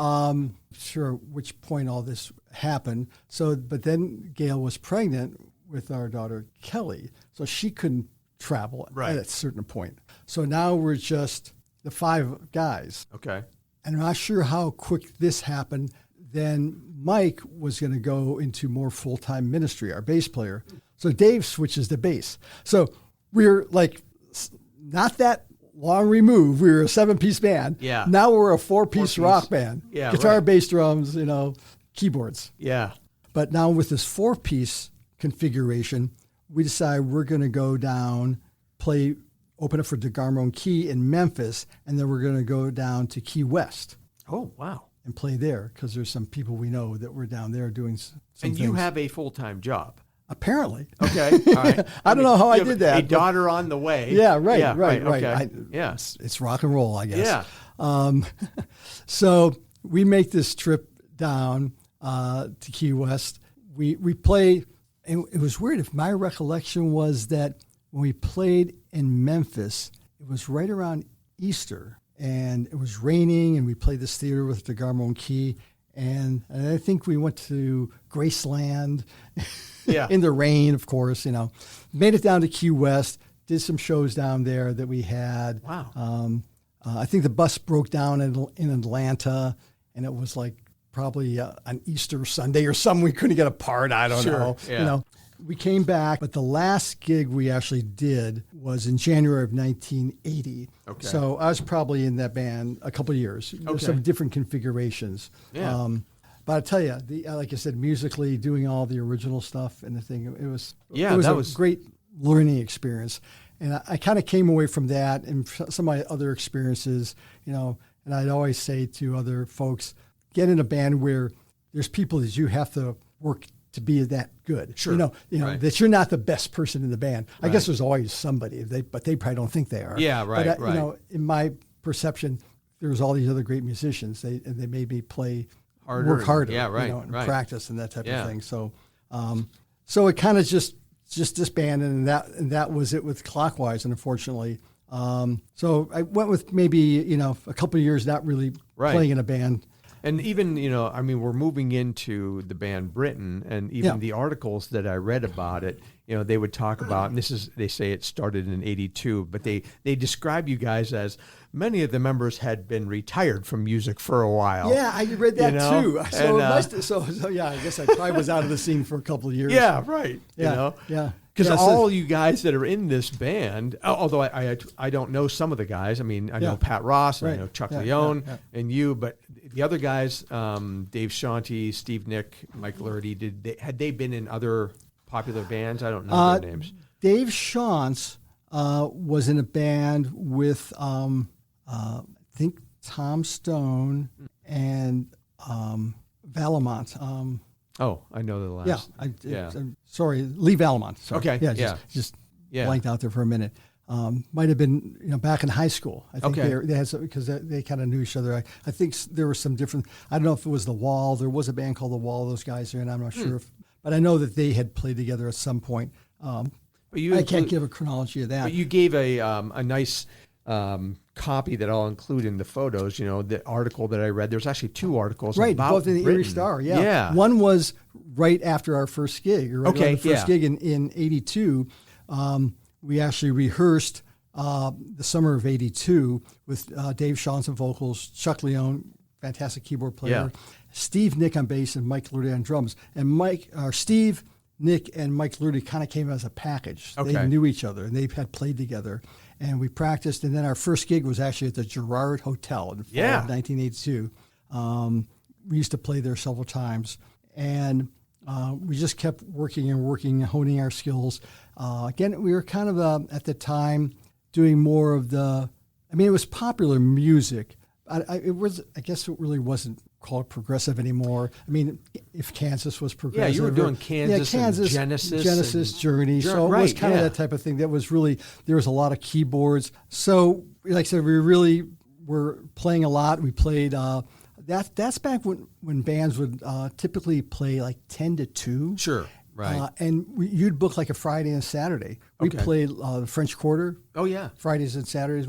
B: sure which point all this happened. But then Gail was pregnant with our daughter Kelly. So she couldn't travel
A: Right.
B: at a certain point. So now we're just the 5 guys.
A: Okay.
B: And I'm not sure how quick this happened. Then Mike was going to go into more full-time ministry, our bass player. So Dave switches to bass. So we're like not that long removed. We were a 7-piece band.
A: Yeah.
B: Now we're a 4-piece rock band.
A: Yeah,
B: Guitar,
A: right.
B: bass, drums, keyboards.
A: Yeah.
B: But now with this 4-piece configuration, we decide we're going to go down, open up for DeGarmo and Key in Memphis, and then we're going to go down to Key West.
A: Oh, wow.
B: And play there because there's some people we know that were down there doing some
A: And
B: things.
A: you have a full-time job.
B: Apparently.
A: Okay. All right.
B: I don't know how I
A: you have
B: did that.
A: A daughter on the way.
B: Yeah, right.
A: Okay. Yeah.
B: It's rock and roll, I guess.
A: Yeah.
B: So we make this trip down to Key West. We play, and it was weird. If my recollection was that when we played in Memphis, it was right around Easter, and it was raining, and we played this theater with DeGarmo and Key, and I think we went to Graceland.
A: Yeah.
B: In the rain, of course, made it down to Key West, did some shows down there that we had.
A: Wow.
B: I think the bus broke down in Atlanta, and it was like probably an Easter Sunday or something. We couldn't get a part. I don't know.
A: Yeah.
B: We came back, but the last gig we actually did was in January of 1980.
A: Okay.
B: So I was probably in that band a couple of years.
A: Okay.
B: Some different configurations.
A: Yeah.
B: But I tell you, like I said, musically doing all the original stuff and the thing, it was a great learning experience. And I kind of came away from that and some of my other experiences, and I'd always say to other folks, get in a band where there's people that you have to work to be that good.
A: Sure. Right.
B: That you're not the best person in the band. I guess there's always somebody, but they probably don't think they are.
A: Yeah, right,
B: But in my perception, there's all these other great musicians. They made me work harder.
A: Yeah, right.
B: And
A: right.
B: practice and that type of thing. So, so it kind of just disbanded, and that was it with Clockwise. And unfortunately, so I went with maybe a couple of years not really playing in a band.
A: And even, we're moving into the band Briton, and even the articles that I read about it, they would talk about, and they say it started in 82, but they describe you guys as many of the members had been retired from music for a while.
B: Yeah, I read that too. So, I guess I probably was out of the scene for a couple of years.
A: Yeah, right.
B: Yeah.
A: Because all you guys that are in this band, although I don't know some of the guys. I know Pat Ross, and I know Chuck Leone, and you, but the other guys, Dave Shanti, Steve Nick, Mike Lurdy, had they been in other popular bands? I don't know their names.
B: Dave Shantz was in a band with, I think, Tom Stone and Valamont.
A: I know the last.
B: I'm sorry, Lee Valamont. Sorry.
A: Okay.
B: Just blanked out there for a minute. Might have been back in high school. I think they had some, because they kind of knew each other. I think there were some different. I don't know if it was the Wall. There was a band called the Wall. Those guys there, and I'm not sure if. But I know that they had played together at some point. I can't give a chronology of that.
A: But you gave a nice copy that I'll include in the photos. The article that I read. There's actually 2 articles.
B: Right,
A: about
B: both in the Erie Star. Yeah. One was right after our first gig. Or right the first gig in 82. We actually rehearsed the summer of 82 with Dave Shantz on vocals, Chuck Leone, fantastic keyboard player, Steve Nick on bass, and Mike Lurdy on drums. And Steve, Nick, and Mike Lurdy kind of came as a package. Okay. They knew each other, and they had played together. And we practiced, and then our first gig was actually at the Girard Hotel in the fall of 1982. We used to play there several times, and we just kept working, honing our skills. Again, we were kind of, at the time, doing more of it was popular music. I guess it really wasn't called progressive anymore. If Kansas was progressive.
A: Yeah, you were doing Kansas and Genesis.
B: Journey. So it was kind of that type of thing. That was really, there was a lot of keyboards. So, like I said, we really were playing a lot. We played, that's back when bands would typically play like 10 to 2.
A: Sure. Right.
B: And you'd book like a Friday and Saturday. We played the French Quarter.
A: Oh, yeah.
B: Fridays and Saturdays.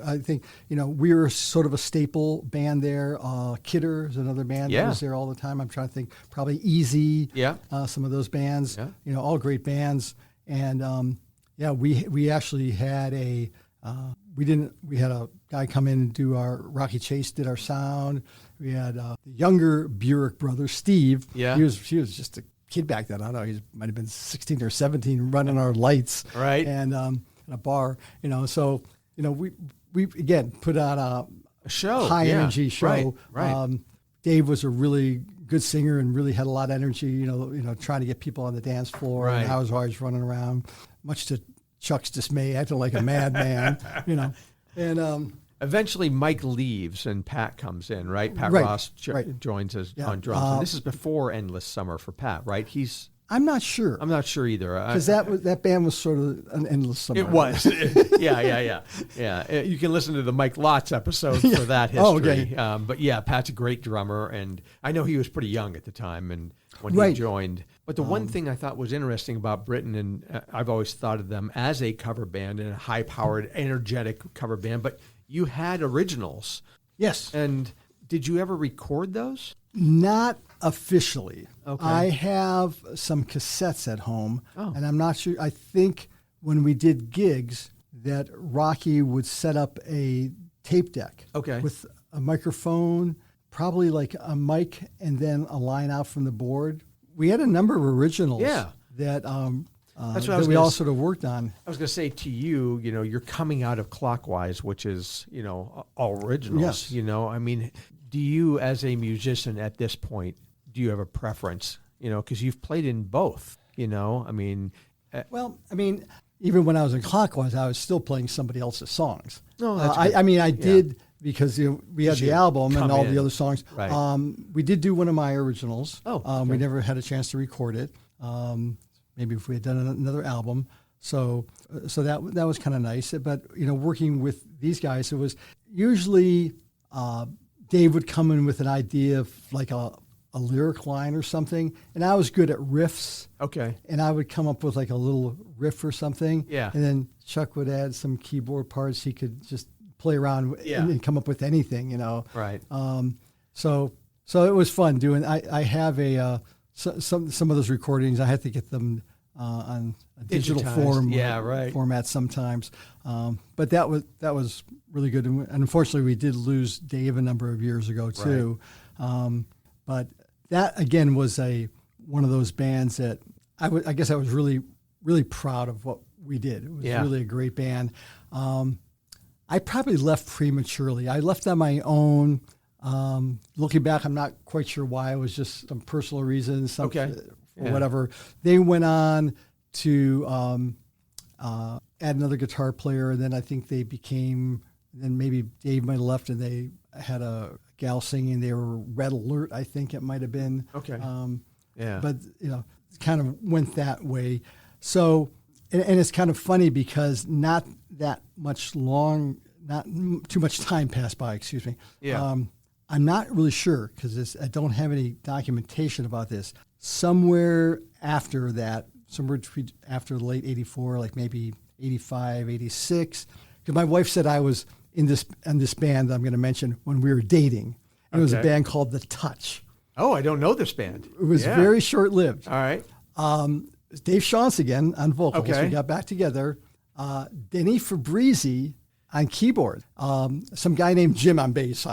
B: I think, we were sort of a staple band there. Kidder is another band that was there all the time. I'm trying to think, probably Easy.
A: Yeah.
B: Some of those bands, all great bands. And we actually had we had a guy come in and do our Rocky Chase did our sound. We had the younger Burek brother, Steve. Yeah. He was just a kid back then. I don't know. He might have been 16 or 17 running our lights.
A: Right.
B: And in a bar, so, we again put on a
A: show,
B: high energy show.
A: Right.
B: Dave was a really good singer and really had a lot of energy, trying to get people on the dance floor.
A: Right.
B: And I was always running around, much to Chuck's dismay, acting like a madman, And
A: eventually Mike leaves and Pat comes in, right? Pat Ross joins us on drums. And this is before Endless Summer for Pat, right?
B: I'm not sure.
A: I'm not sure either.
B: Because that band was sort of an Endless Summer.
A: It was. Yeah. You can listen to the Mike Lotz episode for that history.
B: Oh, okay.
A: But yeah, Pat's a great drummer, and I know he was pretty young at the time and when he joined. But the one thing I thought was interesting about Briton, and I've always thought of them as a cover band and a high-powered, energetic cover band, but you had originals.
B: Yes.
A: And did you ever record those?
B: Not officially.
A: Okay.
B: I have some cassettes at home, and I'm not sure. I think when we did gigs that Rocky would set up a tape deck with a microphone, probably like a mic, and then a line out from the board. We had a number of originals that we all sort of worked on.
A: I was going to say to you, you're coming out of Clockwise, which is, all originals.
B: Yes.
A: I mean, do you, as a musician at this point, do you have a preference? Because you've played in both. I mean,
B: even when I was in Clockwise, I was still playing somebody else's songs.
A: Oh, that's
B: I did because we had the album and all the other songs.
A: Right.
B: We did do one of my originals.
A: We
B: never had a chance to record it. Maybe if we had done another album. So that was kind of nice. But working with these guys, it was usually Dave would come in with an idea of like a lyric line or something, and I was good at riffs. Okay. And I would come up with like a little riff or something. Yeah. And then Chuck would add some keyboard parts. He could just play around and come up with anything, Right. So it was fun doing. I have some of those recordings. I had to get them on a digital format sometimes. But that was really good. And unfortunately, we did lose Dave a number of years ago too. Right. But that again was one of those bands that I guess I was really, really proud of what we did. It was really a great band. I probably left prematurely. I left on my own. Looking back, I'm not quite sure why. It was just some personal reasons, or whatever. They went on to add another guitar player, and then I think they became. Then maybe Dave might have left, and they had a gal singing. They were Red Alert, I think it might have been. Okay. But it kind of went that way. So, and it's kind of funny because not too much time passed by. Excuse me. Yeah. I'm not really sure because I don't have any documentation about this. Somewhere after that, after late 84, like maybe 85, 86, because my wife said I was in this band that I'm going to mention when we were dating. And it was a band called The Touch.
A: Oh, I don't know this band.
B: It was very short-lived.
A: All right.
B: Dave Shantz again on vocals. Okay. We got back together. Denny Fabrizi on keyboard. Some guy named Jim on bass.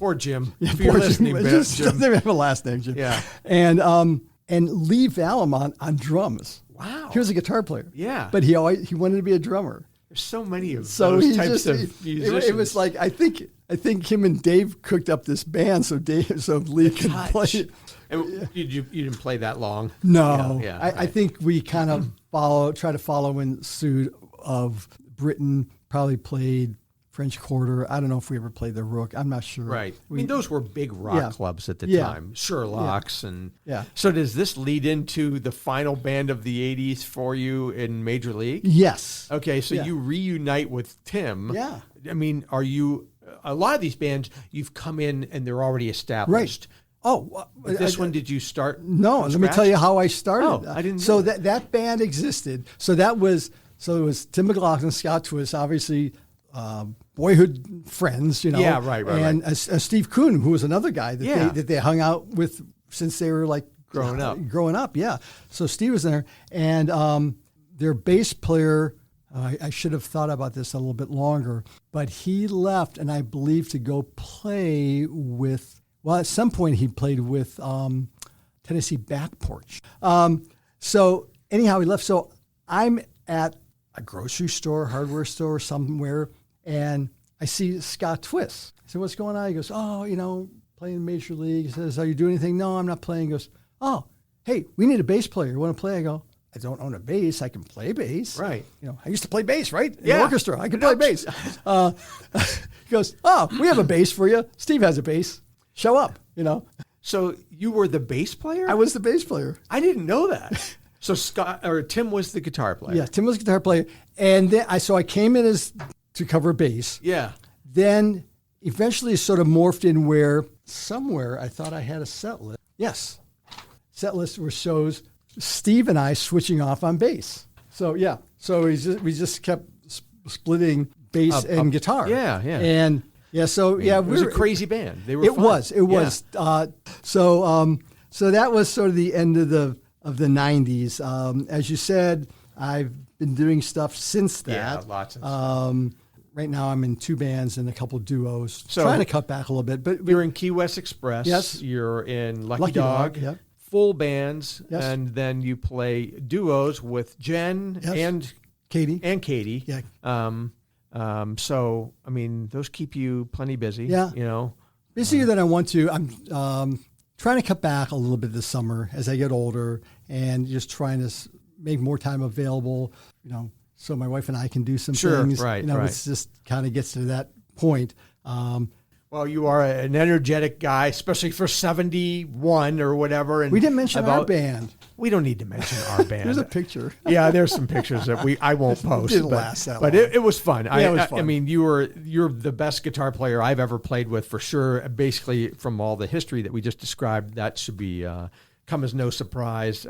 A: Poor Jim.
B: Yeah, poor Jim. Jim. They have a last name, Jim. Yeah. And Lee Valamont on drums.
A: Wow.
B: He was a guitar player.
A: Yeah.
B: But he wanted to be a drummer.
A: There's so many of those types of musicians.
B: It was like I think him and Dave cooked up this band so Lee could play it.
A: And you didn't play that long?
B: No. I think we kind of try to follow in suit of Briton. Probably played French Quarter. I don't know if we ever played the Rook. I'm not sure.
A: Right. I mean, those were big rock clubs at the time. Sherlock's and So does this lead into the final band of the 80s for you in Major League?
B: Yes.
A: Okay, so you reunite with Tim.
B: Yeah.
A: I mean, are you a lot of these bands, you've come in and they're already established.
B: Right. Oh,
A: but this one, did you start?
B: No, let me tell you how I started.
A: Oh, I didn't know
B: so that band existed. So it was Tim McLaughlin, Scott Twist, obviously boyhood friends,
A: Yeah, right.
B: And Steve Kuhn, who was another guy that they hung out with since they were like
A: growing up.
B: Yeah. So Steve was there, and their bass player. I should have thought about this a little bit longer, but he left, and I believe to go play with. Well, at some point he played with Tennessee Back Porch. So anyhow, he left. So I'm at a grocery store, hardware store somewhere, and I see Scott Twist. I said, "What's going on?" He goes, "Oh, playing Major League." He says, "Are you doing anything?" "No, I'm not playing." He goes, "Oh, hey, we need a bass player. You want to play?" I go, "I don't own a bass. I can play bass."
A: Right.
B: I used to play bass, right? In
A: Yeah.
B: the orchestra. I can play bass. He goes, "Oh, we have a bass for you. Steve has a bass. Show up."
A: So you were the bass player?
B: I was the bass player.
A: I didn't know that. So Tim was the guitar player.
B: Yeah, Tim was the guitar player. And then I came in to cover bass.
A: Yeah.
B: Then eventually sort of morphed in where somewhere I thought I had a set list. Yes. Set list where shows Steve and I switching off on bass. So yeah. So we just kept splitting bass and guitar.
A: Yeah, yeah.
B: And yeah, so
A: it was a crazy band. They were.
B: It
A: fun.
B: was. It was. So that was sort of the end of the '90s. As you said, I've been doing stuff since that.
A: Yeah, lots of stuff.
B: Right now, I'm in 2 bands and a couple duos.
A: So
B: trying to cut back a little bit, but
A: you're in Key West Express.
B: Yes.
A: You're in Lucky
B: Dog.
A: Dog.
B: Yep.
A: Full bands,
B: Yes.
A: and then you play duos with Jen
B: Yes.
A: and
B: Katie.
A: Yeah. So, I mean, those keep you plenty busy.
B: Yeah. Busier than I want to. I'm trying to cut back a little bit this summer as I get older, and just trying to make more time available, so my wife and I can do some things.
A: Right.
B: It just kind of gets to that point.
A: Well, you are an energetic guy, especially for 71 or whatever. And
B: we didn't mention our band.
A: We don't need to mention our band.
B: There's a picture.
A: Yeah, there's some pictures that I won't post.
B: Didn't last that long.
A: But it was fun.
B: Yeah, it was fun.
A: I mean, you're the best guitar player I've ever played with for sure. Basically, from all the history that we just described, that should be come as no surprise.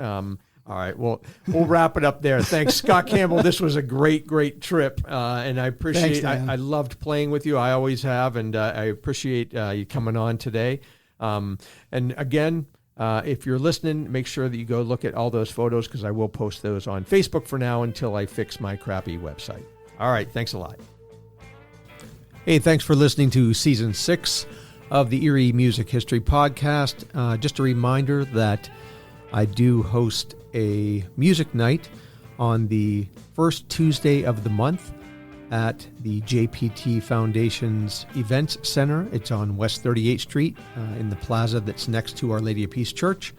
A: All right, well, we'll wrap it up there. Thanks, Scott Campbell. This was a great trip, and I appreciate.
B: Thanks,
A: I loved playing with you. I always have, and I appreciate you coming on today. And again, if you're listening, make sure that you go look at all those photos, because I will post those on Facebook for now until I fix my crappy website. All right, thanks a lot. Hey, thanks for listening to Season 6 of the Erie Music History Podcast. Just a reminder that I do host a music night on the first Tuesday of the month at the JPT Foundation's Events Center. It's on West 38th Street in the plaza that's next to Our Lady of Peace Church.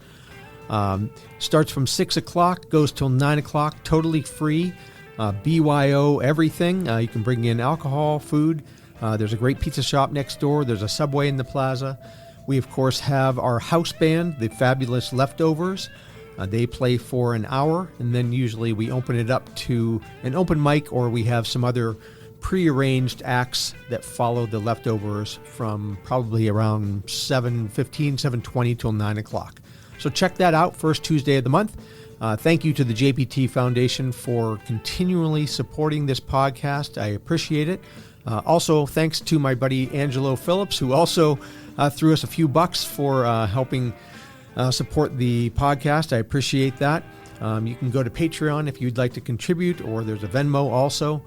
A: Starts from 6 o'clock, goes till 9 o'clock, totally free. BYO everything. You can bring in alcohol, food. There's a great pizza shop next door. There's a Subway in the plaza. We, of course, have our house band, the Fabulous Leftovers. They play for an hour, and then usually we open it up to an open mic, or we have some other prearranged acts that follow the Leftovers from probably around 7:15, 7:20 till 9 o'clock. So check that out, first Tuesday of the month. Thank you to the JPT Foundation for continually supporting this podcast. I appreciate it. Also, thanks to my buddy Angelo Phillips, who also threw us a few bucks for helping support the podcast. I appreciate that. You can go to Patreon if you'd like to contribute, or there's a Venmo also.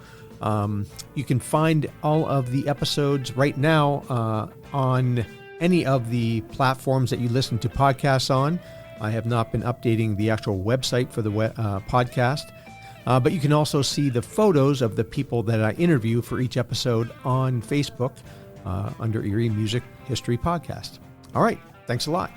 A: You can find all of the episodes right now on any of the platforms that you listen to podcasts on. I have not been updating the actual website for the podcast, but you can also see the photos of the people that I interview for each episode on Facebook under Erie Music History Podcast. All right, thanks a lot.